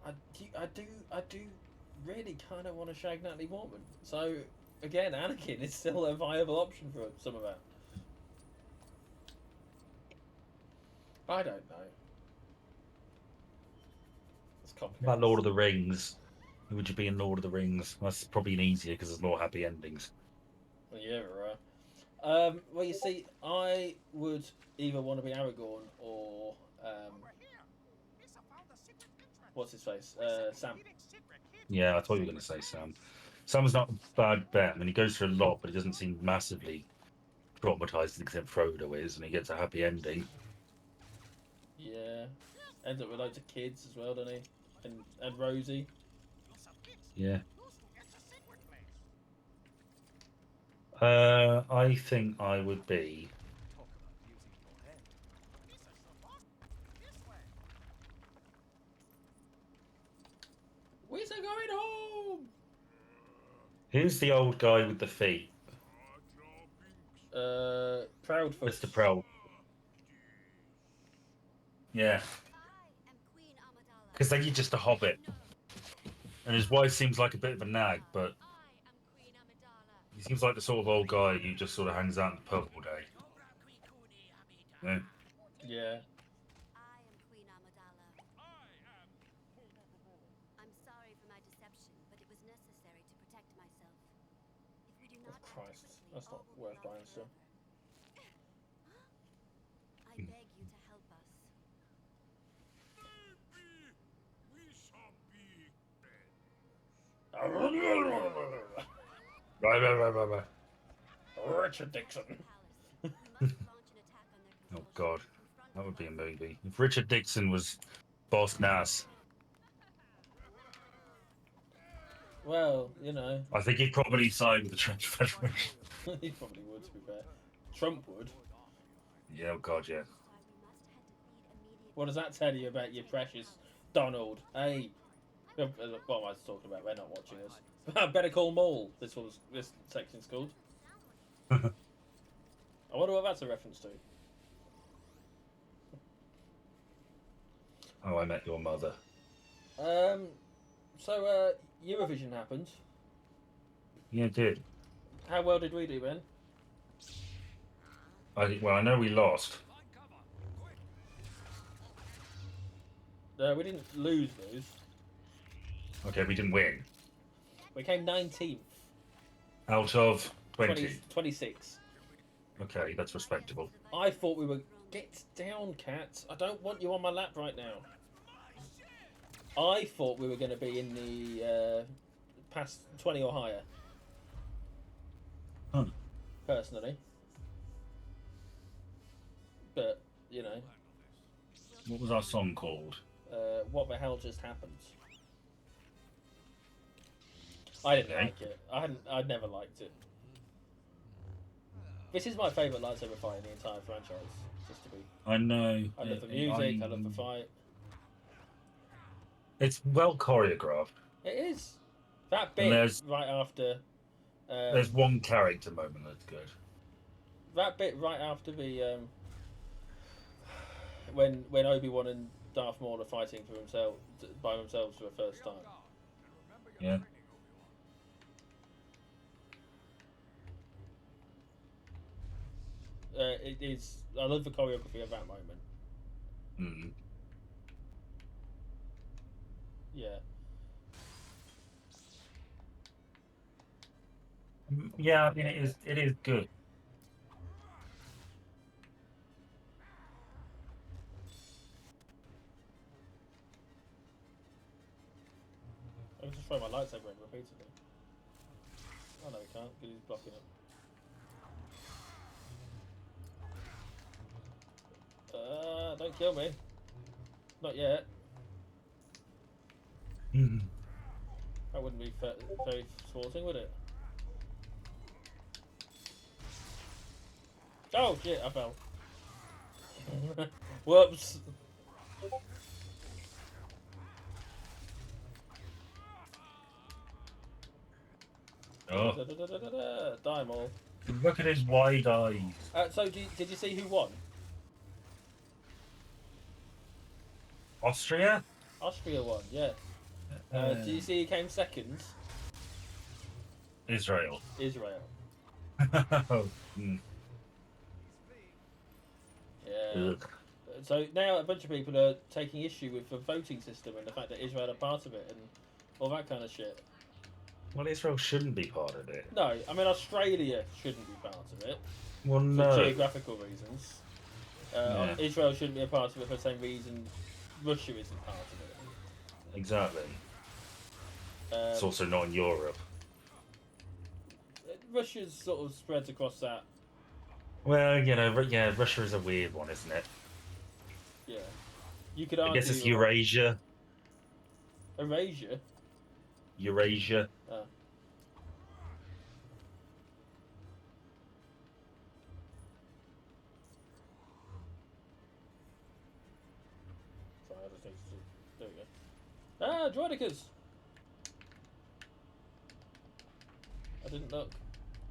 I do really kind of want to shag Natalie Portman. So again, Anakin is still a viable option for some of that. I don't know. It's complicated. About Lord of the Rings. Who would you be in Lord of the Rings? That's probably an easier because there's more happy endings. Yeah, right. Well, you see, I would either want to be Aragorn or what's his face, Sam. Yeah, I thought you were going to say Sam. Sam's not a bad bet. I mean, he goes through a lot, but he doesn't seem massively traumatized except Frodo is, and he gets a happy ending. Yeah, ends up with loads of kids as well, doesn't he? And Rosie. Yeah. I think I would be. We're going home. Who's the old guy with the feet? Proudfoot. Mr. Proud. Yeah. Because then you're just a hobbit. And his wife seems like a bit of a nag, but he seems like the sort of old guy who just sort of hangs out in the pub all day. Yeah. Yeah. I am Queen Amidala. I'm sorry for my deception, but it was necessary to protect myself. If we do not act Christ, quickly, that's not all will worth be buying lost still. forever. I beg you to help us. Right. Richard Dixon. We must launch an attack on their Oh, God. confront That would be a them. movie. If Richard Dixon was Boss Nass, Well, you know, I think he'd probably side with the French Federation. he probably would, to be fair. Trump would. Yeah, oh God, yeah. Why we must head to feed immediately. What does that tell you about your precious Donald? Hey. What am I talking about? They're not watching us. Better Call Maul. This section's called. I wonder what that's a reference to. Oh, I Met Your Mother. So Eurovision happened. Yeah, it did. How well did we do, Ben? I know we lost. We didn't lose. Okay, we didn't win. We came 19th. Out of 20. 26. Okay, that's respectable. I thought we were... Get down, cat. I don't want you on my lap right now. I thought we were going to be in the past 20 or higher. Huh. Personally. But, you know. What was our song called? What the hell just happened? I didn't Okay. like it. I'd never liked it. This is my favourite lightsaber fight in the entire franchise. Just to be. I know. I love the music. I love the fight. It's well choreographed. It is. That bit right after. There's one character moment that's good. That bit right after the when Obi-Wan and Darth Maul are fighting for by themselves for the first time. Yeah. It is. I love the choreography of that moment. Mm. Yeah. Yeah, I mean it is good. I can just throw my lightsaber in repeatedly. Oh no, we can't because he's blocking it. Don't kill me. Not yet. Mm. That wouldn't be very sporting, would it? Oh shit, I fell. Whoops. Oh. Die, Maul. Look at his wide eyes. So, did you see who won? Austria? Austria won, yeah. Did you see who came second? Israel. Israel. Mm. Yeah. Ugh. So now a bunch of people are taking issue with the voting system and the fact that Israel are part of it and all that kind of shit. Well, Israel shouldn't be part of it. No, I mean Australia shouldn't be part of it Well, for no. geographical reasons. Yeah. Israel shouldn't be a part of it for the same reason Russia isn't part of it. Exactly. It's also not in Europe. Russia's sort of spreads across that. Well, you know, yeah, Russia is a weird one, isn't it? Yeah. You could I argue. guess it's Eurasia. Eurasia? Eurasia. Oh. Sorry, I just need to... There we go. Ah, droidicas! I didn't look.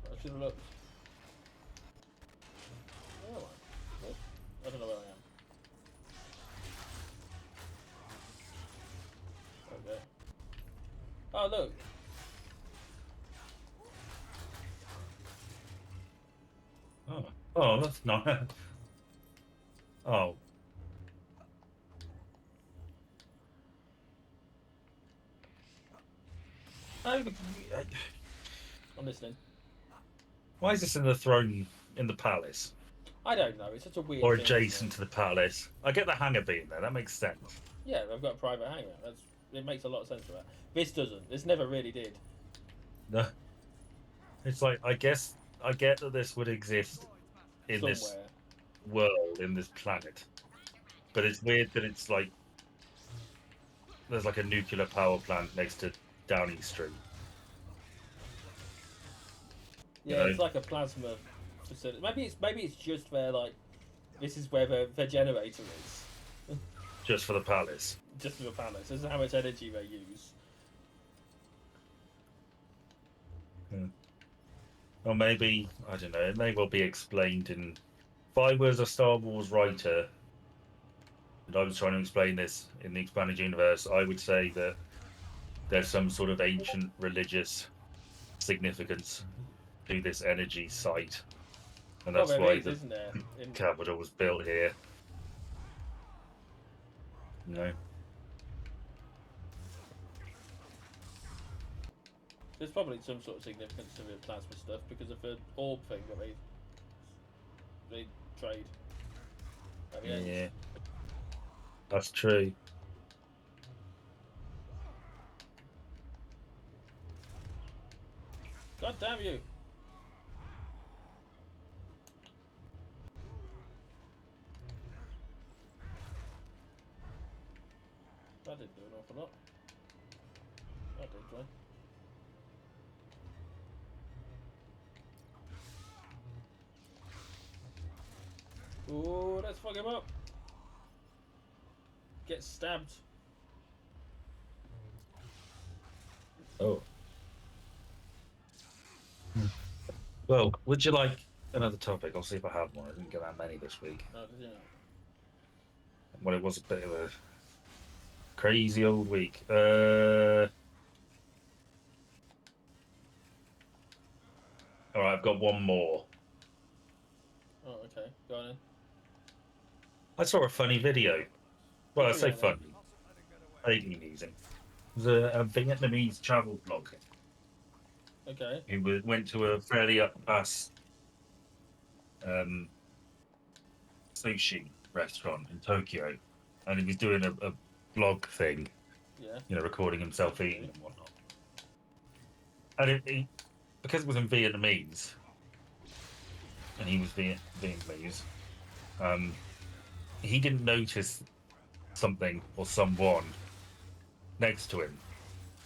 I should have looked. Where am I? Nope. I don't know where I am. Okay. Oh, look! Oh, that's not. Oh. I'm listening. Why is this in the throne in the palace? I don't know. It's such a weird Or thing, adjacent to the palace? I get the hangar being there, that makes sense. Yeah, they've got a private hangar. It makes a lot of sense for that. This doesn't. This never really did. No. It's like, I get that this would exist in Somewhere. this world, in this planet. But it's weird that it's like, there's like a nuclear power plant next to Downing Street. Yeah, You know? it's like a plasma facility. Maybe it's just where like this is where the generator is. Just for the palace. Just for the palace. This is how much energy they use. Or maybe, I don't know, it may well be explained in... If I was a Star Wars writer and I was trying to explain this in the expanded universe, I would say that there's some sort of ancient religious significance to this energy site. and Well, that's there why is, the isn't there? capital was built here. You know. There's probably some sort of significance to the plasma stuff because of the orb thing that they trade. At the end. Yeah, that's true. God damn you! That didn't do an awful lot. That did, right? Ooh, let's fuck him up. Get stabbed. Oh. Well, would you like another topic? I'll see if I have one. I didn't get that many this week. Oh, did you know? Well, it was a bit of a crazy old week. All right, I've got one more. Oh, okay. Go on in. I saw a funny video. Well, I say Yeah. funny. Vaguely amusing. It was a Vietnamese travel blogger Okay. who went to a fairly up-class sushi restaurant in Tokyo, and he was doing a blog thing, Yeah. you know, recording himself eating and whatnot. And because it was in Vietnamese, and he was Vietnamese, he didn't notice something or someone next to him,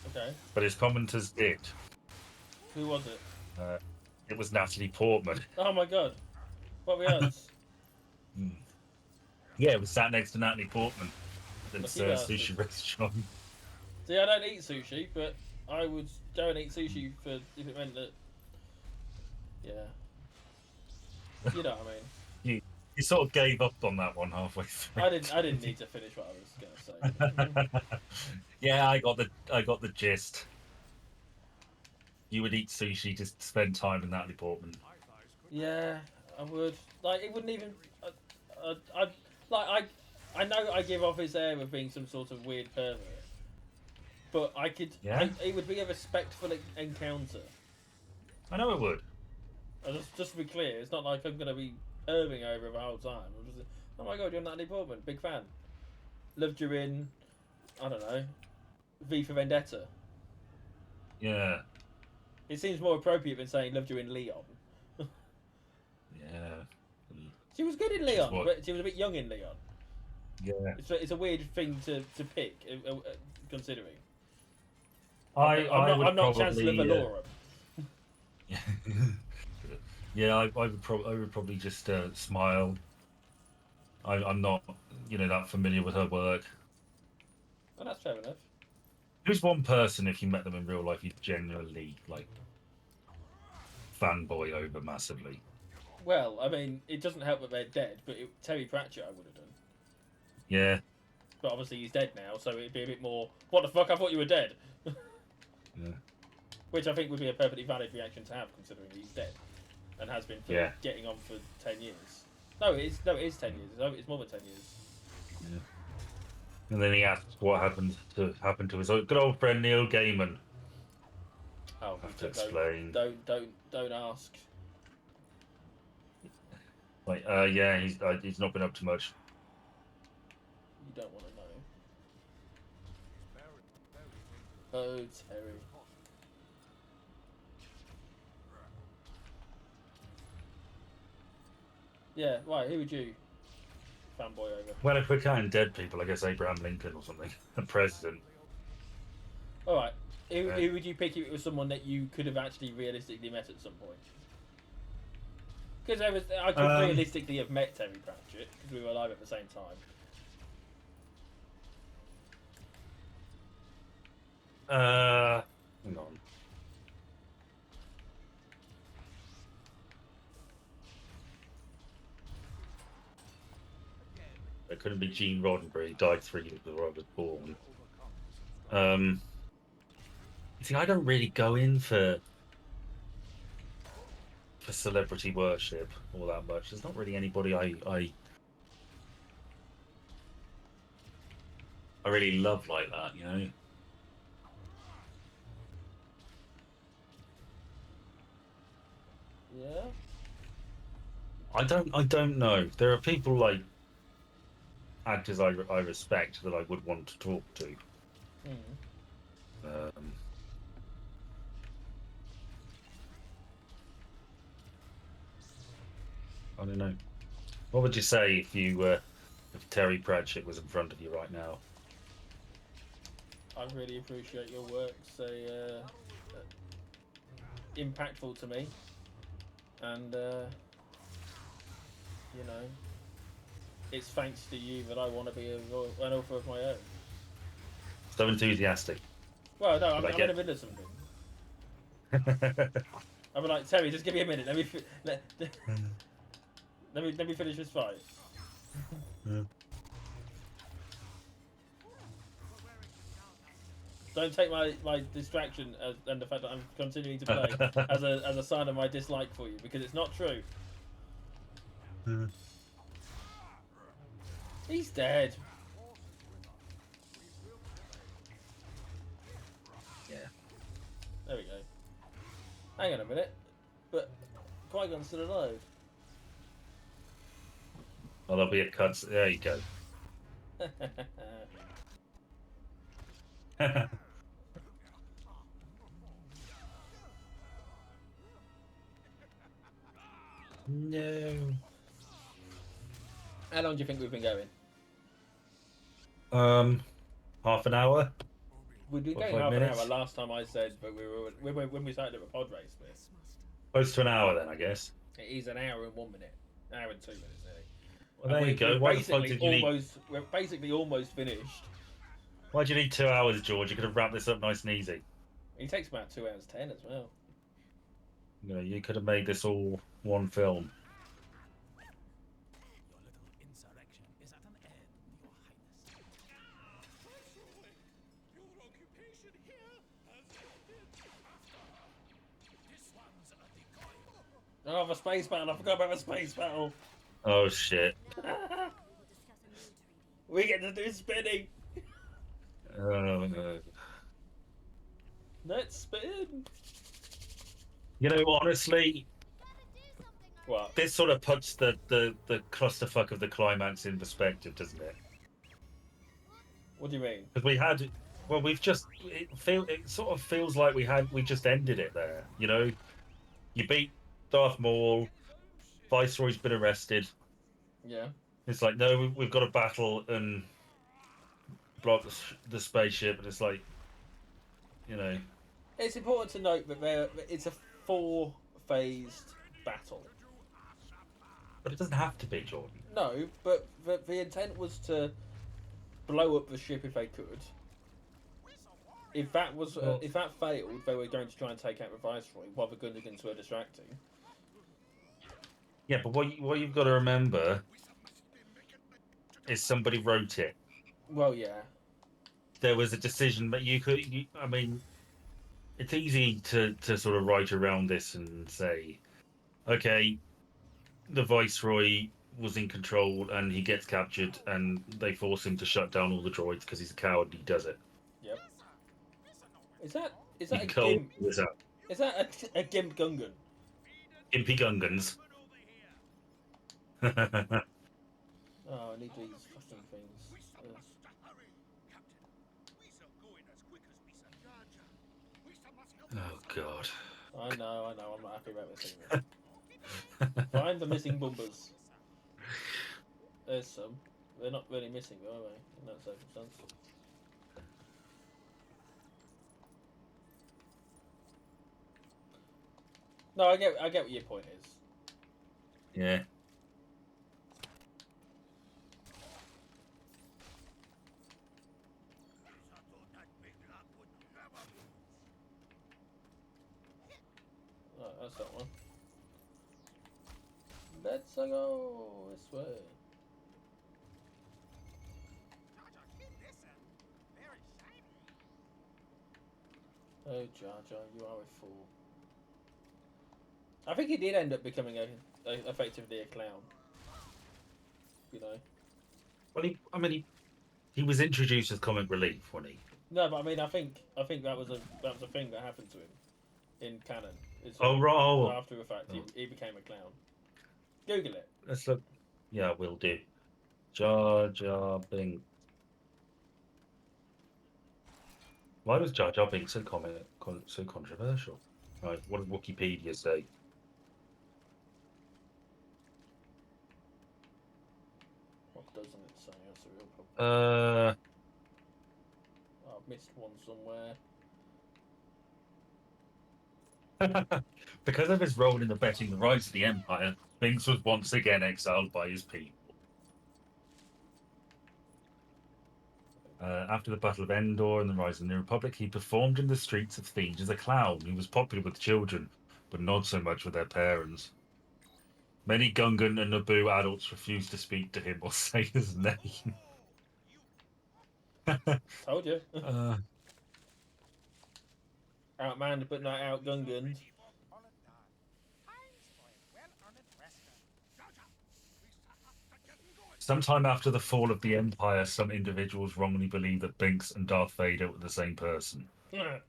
Okay. but his commenters did. Who was it? It was Natalie Portman. Oh my god. What were the odds? Yeah, it was sat next to Natalie Portman at this Lucky bastard. sushi restaurant. See, I don't eat sushi, but I would go and eat sushi if it meant that. Yeah. You know what I mean. You sort of gave up on that one halfway through. I didn't need to finish what I was gonna say. Yeah, I got the gist. You would eat sushi to spend time with Natalie Portman. Yeah, I would. Like, it wouldn't even. I know I give off his air of being some sort of weird pervert, but I could. Yeah? It would be a respectful encounter. I know it would. Just to be clear, it's not like I'm gonna be erring over the whole time. I'm just, oh my god, you're Natalie Portman, big fan. Loved you in, I don't know, V for Vendetta. Yeah. It seems more appropriate than saying loved you in Leon. Yeah. She was good in Leon, what- but she was a bit young in Leon. Yeah. It's a weird thing to pick, considering. I'm I'm not Chancellor Valorum. Yeah, I would probably just smile. I'm not, that familiar with her work. Oh, that's fair enough. Who's one person, if you met them in real life, you'd genuinely fanboy over massively? Well, I mean, it doesn't help that they're dead, but Terry Pratchett I would have done. Yeah. But obviously he's dead now, so it'd be a bit more, what the fuck, I thought you were dead. Yeah. Which I think would be a perfectly valid reaction to have, considering he's dead. And has been for getting on for 10 years. No, it is 10 years. It's more than 10 years. Yeah. And then he asked what happened to his good old friend Neil Gaiman. Oh, Have to explain. Don't ask. Yeah, he's not been up to much. You don't want to know. Oh, Terry. Yeah, right, who would you fanboy over? Well, if we're counting dead people, I guess Abraham Lincoln or something. The president. Alright, who would you pick if it was someone that you could have actually realistically met at some point? Because I could realistically have met Terry Pratchett, because we were alive at the same time. Hang on. It couldn't be Gene Roddenberry. He died 3 years before I was born. See, I don't really go in for for celebrity worship all that much. There's not really anybody I really love like that, you know. Yeah. I don't know. There are people like actors I respect that I would want to talk to. Mm. I don't know. What would you say if if Terry Pratchett was in front of you right now? I really appreciate your work. So impactful to me, and you know, it's thanks to you that I want to be an author of my own. So enthusiastic. Well, no, I'm Did I in get- the middle of something. I'm like, Terry, just give me a minute. Let me finish this fight. Don't take my distraction and the fact that I'm continuing to play as a sign of my dislike for you, because it's not true. He's dead. Yeah. There we go. Hang on a minute. But Qui-Gon's still alive. Well, there'll be a cut. There you go. No. How long do you think we've been going? Half an hour. We've been What, going 5 half an minutes? hour. Last time I said, but when we started a pod race, but Close to an hour then, I guess. it is an hour and 1 minute, an hour and 2 minutes nearly. Well, there you go. Why the fuck did you need? We're basically almost finished. Why'd you need 2 hours, George? You could have wrapped this up nice and easy. It takes about 2 hours 10 as well. You know, you could have made this all one film. Your little insurrection is at an end, Your Highness. Your occupation here has ended. This one's a decoy. Oh, the space battle! I forgot about the space battle. Oh shit. We will discuss a new treaty. We get to do spinning. Let's spin. You know, honestly, What? this sort of puts the clusterfuck of the climax in perspective, doesn't it? What do you mean? Because we had, well, we've just it sort of feels like we just ended it there. You know, you beat Darth Maul, Viceroy's been arrested. Yeah. It's like, no, we've got to battle and block the spaceship, and it's like, you know, It's important to note that it's a 4-phased battle. but it doesn't have to be, Jordan. No, but the intent was to blow up the ship if they could. If that was if that failed, they were going to try and take out the Viceroy while the Gungans were distracting. Yeah, but what you've got to remember is somebody wrote it. Well, yeah. There was a decision that I mean, it's easy to sort of write around this and say, okay, the Viceroy was in control and he gets captured and they force him to shut down all the droids because he's a coward and he does it. Yep. Is that You a call gimp? this out. Is that a gimp Gungan? Impy Gungans. Oh, I need these fucking things. Hurry, Captain. We shall go in as quick as we shall. Jar Jar. We shall must help. Oh god. I know. I'm not happy about this either. Find the missing bumpers. There's some. They're not really missing, are they? In that circumstance. No, I get what your point is. Yeah. Oh, that's that one. Let's go this way. Jar Jar, listen. Very shiny. Oh, Jar Jar, you are a fool. I think he did end up becoming effectively a clown. You know. Well, he was introduced as comic relief, wasn't he? No, but I mean, I think that was a thing that happened to him in canon. Oh, right. Oh, After the fact, he became a clown. Google it. let's look. Yeah, we'll do. Jar Jar Binks. Why was Jar Jar Binks so controversial? Right, what did Wikipedia say? What doesn't it say? That's a real problem. Uh, Oh, I've missed one somewhere. because of his role in abetting the rise of the Empire, Binks was once again exiled by his people. After the Battle of Endor and the rise of the New Republic, he performed in the streets of Thebes as a clown who was popular with children, but not so much with their parents. Many Gungan and Naboo adults refused to speak to him or say his name. Told you. Outmanned but not outgunned. Sometime after the fall of the Empire, some individuals wrongly believed that Binks and Darth Vader were the same person. I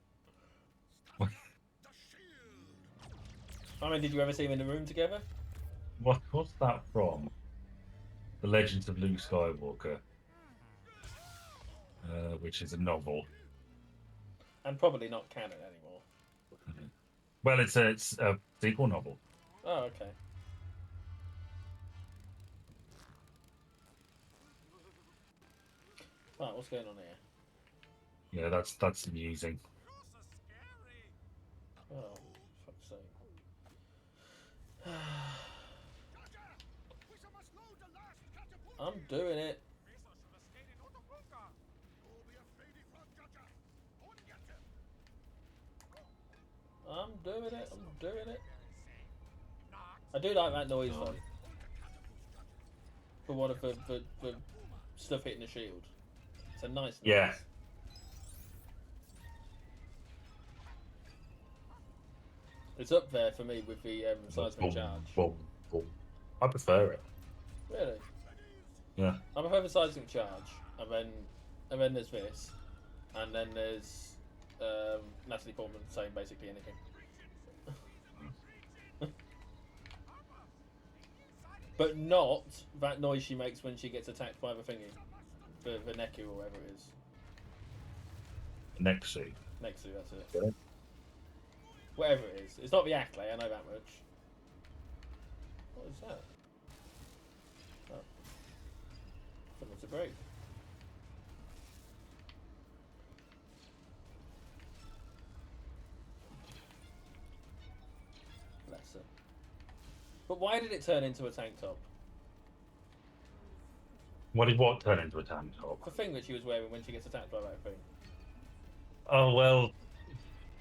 mean, did you ever see them in the room together? What's that from? The Legends of Luke Skywalker, which is a novel. And probably not canon anymore. Well, it's a sequel novel. Oh, okay. Right, what's going on here? Yeah, that's amusing. Oh, fuck's sake. I'm doing it. I'm doing it. I'm doing it. I do like that noise though. For what for stuff hitting the shield. It's a nice noise. Yeah. It's up there for me with the seismic charge. Boom, boom. I prefer it. Really? Yeah. I prefer the seismic charge, and then there's this, and then there's Natalie Portman saying basically anything. But not that noise she makes when she gets attacked by the thingy, the Neku or whatever it is. Nexu. Nexu, that's it. Yeah. Whatever it is. It's not the Acklay, I know that much. What is that? Oh. Something to break. Bless her. But why did it turn into a tank top? What did what turn into a tank top? The thing that she was wearing when she gets attacked by that thing. Oh, well,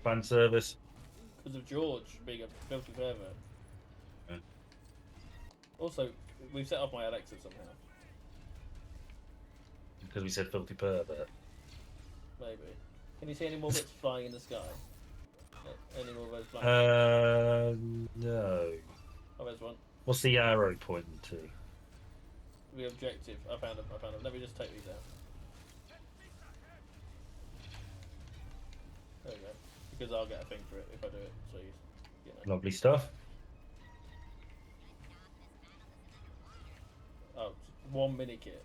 fan service. Because of George being a filthy pervert. Yeah. Also, we've set off my Alexa somehow. Because we said filthy pervert. Maybe. Can you see any more bits flying in the sky? Any more of those flying? No. Oh, there's one. What's the arrow pointing to? The objective. I found them. Let me just take these out. There we go. Because I'll get a thing for it if I do it. So you know. Lovely stuff. Oh, one mini kit.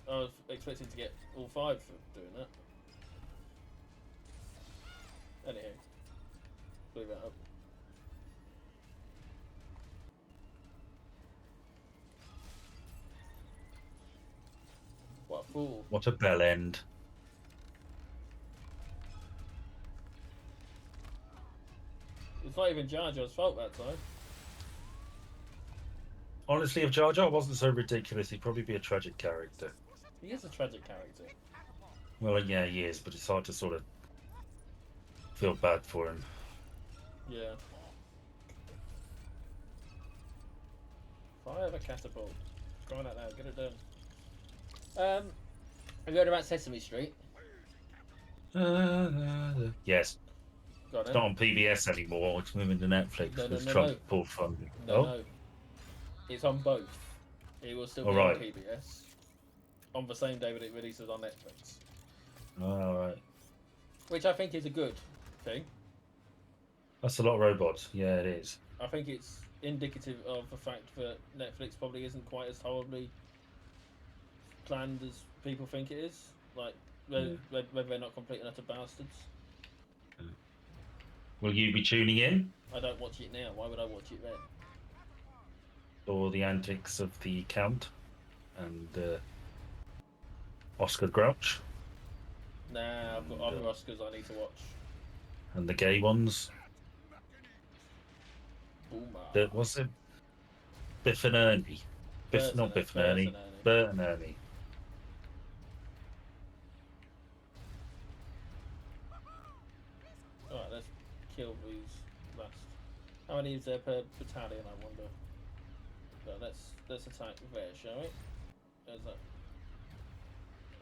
I was expecting to get all 5 for doing that. Anyhow, blew that up. What a fool. What a bell end. It's not even Jar Jar's fault that time. Honestly, if Jar Jar wasn't so ridiculous, he'd probably be a tragic character. He is a tragic character. Well, yeah, he is, but it's hard to sort of feel bad for him. Yeah. Fire the catapult. Crying out loud, get it done. Have you heard about Sesame Street? Yes. Got It's it. not on PBS anymore. It's moving to Netflix No, no, because no, Trump no. pulled funding. No, Oh, no. It's on both. It will still be on Alright. PBS on the same day that it releases on Netflix, all right. which I think is a good thing. That's a lot of robots. Yeah, it is. I think it's indicative of the fact that Netflix probably isn't quite as horribly planned as people think it is. Like, whether they're not complete and utter bastards. Will you be tuning in I don't watch it now. Why would I watch it then? for the antics of the Count and Oscar Grouch Nah, I've got other Oscars I need to watch. and the gay ones? Boomer. Was it Biff and Ernie? Not Biff and Ernie. Bert and Ernie. Alright, let's kill these last. How many is there per battalion, I wonder? Well, let's attack there, shall we? There's that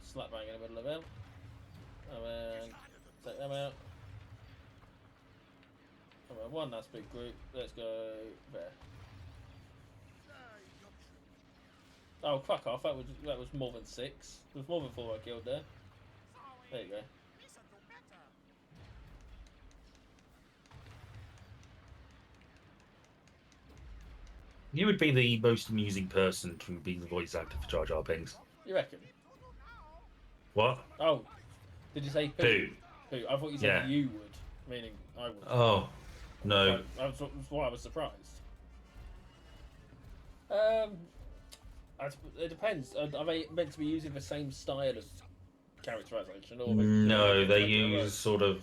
slap bang in the middle of them. And then take them out. And then one last big group. Let's go there. Oh, fuck off. That was more than 6. It was more than 4 I killed there. There you go. You would be the most amusing person to be the voice actor for Jar Jar Binks. You reckon? What? Oh, did you say Who? Who? I thought you said Yeah. you would, meaning I would. Oh, no. That's why I was surprised. It depends. Are they meant to be using the same style of characterization, or No, they make it their own? use sort of.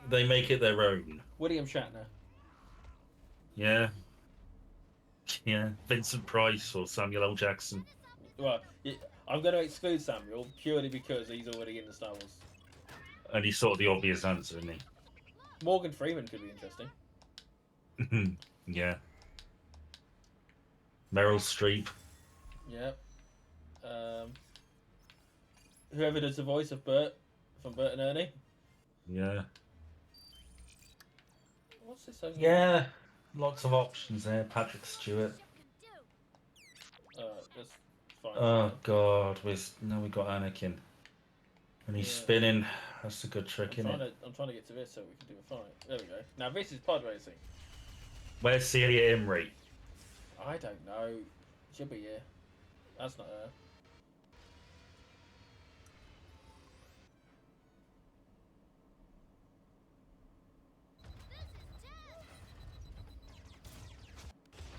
They make it their own. William Shatner? Yeah. Yeah. Vincent Price or Samuel L. Jackson. Well, I'm going to exclude Samuel purely because he's already in the Star Wars. And he's sort of the obvious answer, isn't Morgan Freeman could be interesting. he? Yeah. Meryl Streep. Yeah. Whoever does the voice of Bert from Bert and Ernie. Yeah. What's this over? Yeah. Lots of options there. Patrick Stewart. That's fine. Oh God, we got Anakin, and he's Yeah. spinning. That's a good trick, isn't it? I'm trying to get to this so we can do a fight. There we go. Now this is pod racing. Where's Celia Imrie? I don't know. She'll be here. That's not her.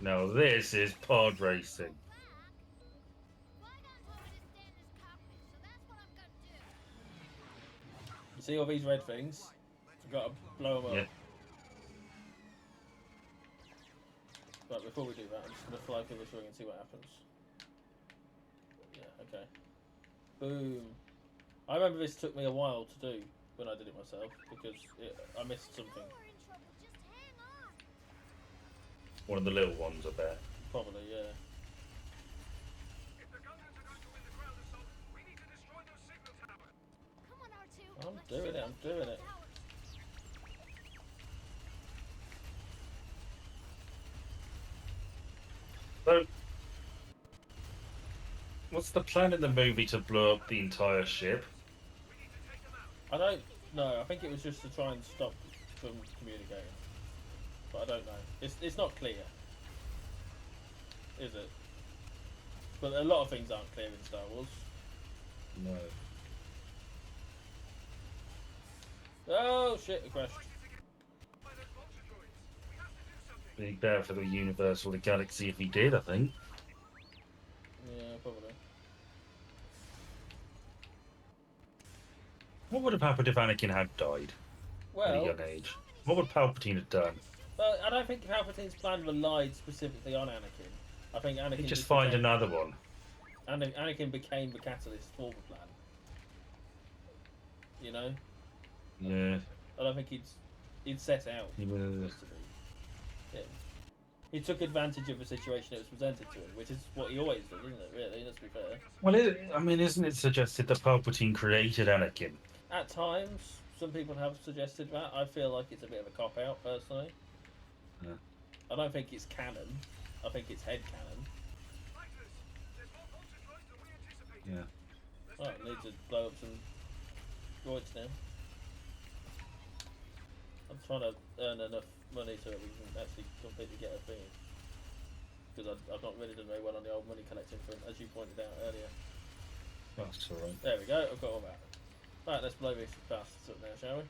No, this is pod racing. You see all these red things? We've got to blow them up. Yeah. Right, before we do that, I'm just going to fly through this ring and see what happens. Yeah, okay. Boom. I remember this took me a while to do when I did it myself because I missed something. One of the little ones, I bet. Probably, yeah. If the Gungans are going to win the ground assault, we need to destroy those signal towers. Come on, R2. I'm Let's doing shoot it, I'm those doing it. towers. So, what's the plan in the movie to blow up the entire ship? I don't know. I think it was just to try and stop from communicating. But I don't know. It's not clear. Is it? But a lot of things aren't clear in Star Wars. No. Oh shit, it crashed. Be better for the universe or the galaxy if he did, I think. Yeah, probably. What would have happened if Anakin had died at a Well, young age? What would Palpatine have done? I don't think Palpatine's plan relied specifically on Anakin. I think Anakin He'd just find became, another one. Anakin became the catalyst for the plan. You know? Yeah. I don't think he'd set out He was. to be. Yeah. He took advantage of the situation that was presented to him, which is what he always does, isn't it? Really, let's be fair. Well, I mean, isn't it suggested that Palpatine created Anakin? At times, some people have suggested that. I feel like it's a bit of a cop out personally. Yeah. I don't think it's canon. I think it's head canon. Fighters, there's more vulture droids than we anticipated. Yeah. Let's Well, take them need out. to blow up some droids now. I'm trying to earn enough money so that we can actually completely get a thing. Because I've not really done very well on the old money collecting front, as you pointed out earlier. That's alright. There we go, I've got all that. Right, let's blow these bastards up now, shall we?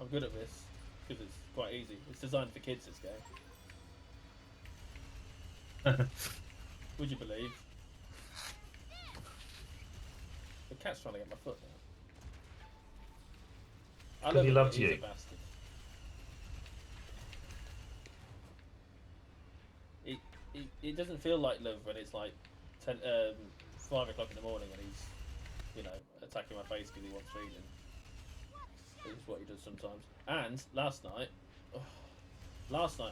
I'm good at this, because it's quite easy. It's designed for kids, this game. Would you believe? The cat's trying to get my foot now. I Because he it, loved but he's you. a bastard. It doesn't feel like love when it's like 5 o'clock in the morning and he's, you know, attacking my face because he wants feeding. It's what he does sometimes. And last night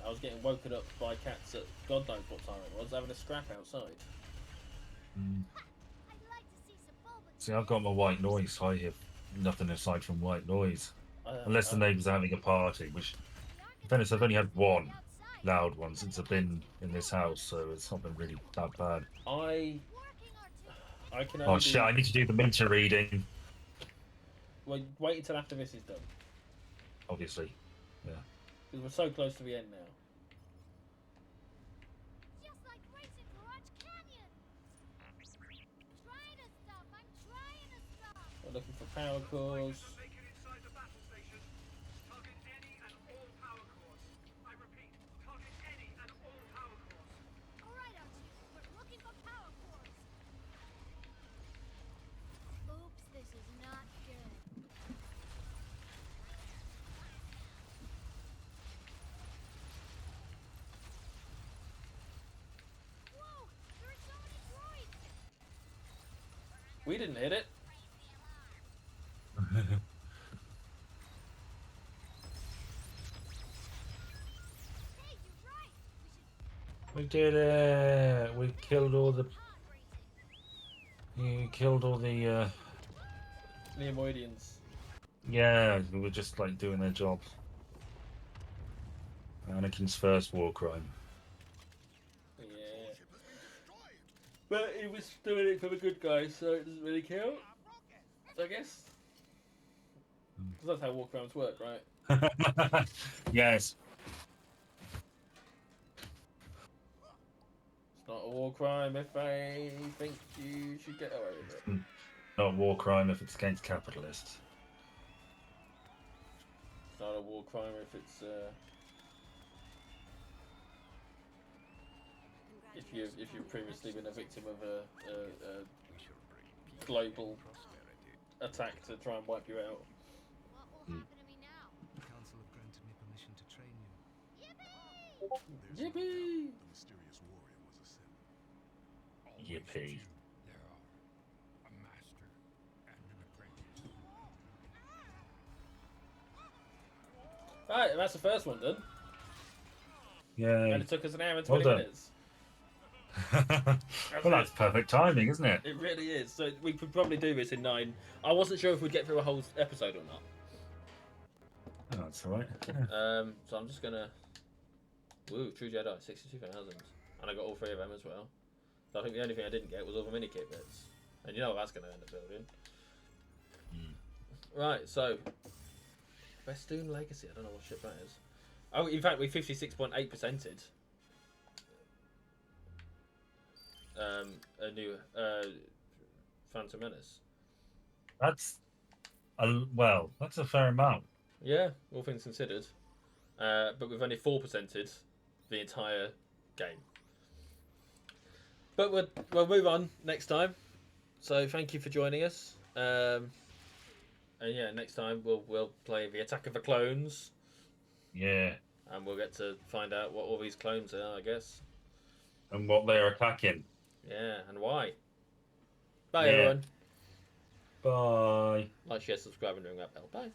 I was getting woken up by cats at God knows what time it was, having a scrap outside. Mm. I'd like to see some bulbous See, I've got my white noise, so I hear nothing aside from white noise. I- Unless the neighbours are having a party, which, in fairness, I've only had one loud one since I've been in this house, so it's not been really that bad. I can only Oh shit, I need to do the meter reading, well, wait until after this is done. obviously. Because we're so close to the end now. Just like racing Garage Canyon. Trying to stop. I'm trying to stop. We're looking for power cores. Fighters are making inside the battle station. Target any and all power cores. I repeat, target any and all power cores. All right, Archie. We're looking for power cores. Oops, this is not good. Whoa! There are so many droids. We didn't hit it. Hey, you're right. We should We did it! We killed all the... pod racing. You killed all the, Neomoidians. Yeah, we were just, like, doing their job. Anakin's first war crime. Yeah. But he was doing it for the good guys, so it doesn't really count. I guess. Because that's how walkarounds work, right? Yes. It's not a war crime if I think you should get away with it. Not war crime if it's against capitalists. It's not a war crime if it's if you've previously been a victim of a global attack to try and wipe you out. What will happen to me now? The council have granted me permission to train you. Yippee! Yippee! The mysterious warrior was a sin. Yippee. There are a master and an apprentice. Right, that's the first one done. Yay. And it took us an hour and Well 20 done. minutes. Well, that's perfect timing, isn't it? It really is. So we could probably do this in 9. I wasn't sure if we'd get through a whole episode or not. Oh, that's alright. So I'm just gonna. Woo, True Jedi, 62,000. And I got all 3 of them as well. So I think the only thing I didn't get was all the mini kit bits. And you know what that's gonna end up building. Right, so. Festoon Legacy, I don't know what shit that is. Oh, in fact, we 56.8%ed. A new Phantom Menace. That's that's a fair amount. Yeah, all things considered. But we've only 4%ed the entire game. But we'll move on next time. So thank you for joining us. And yeah, next time we'll play the Attack of the Clones, Yeah. and we'll get to find out what all these clones are, I guess. And what they're attacking. Yeah, and why. Bye Yeah. everyone. Bye. Like, share, subscribe, and ring that bell. Bye.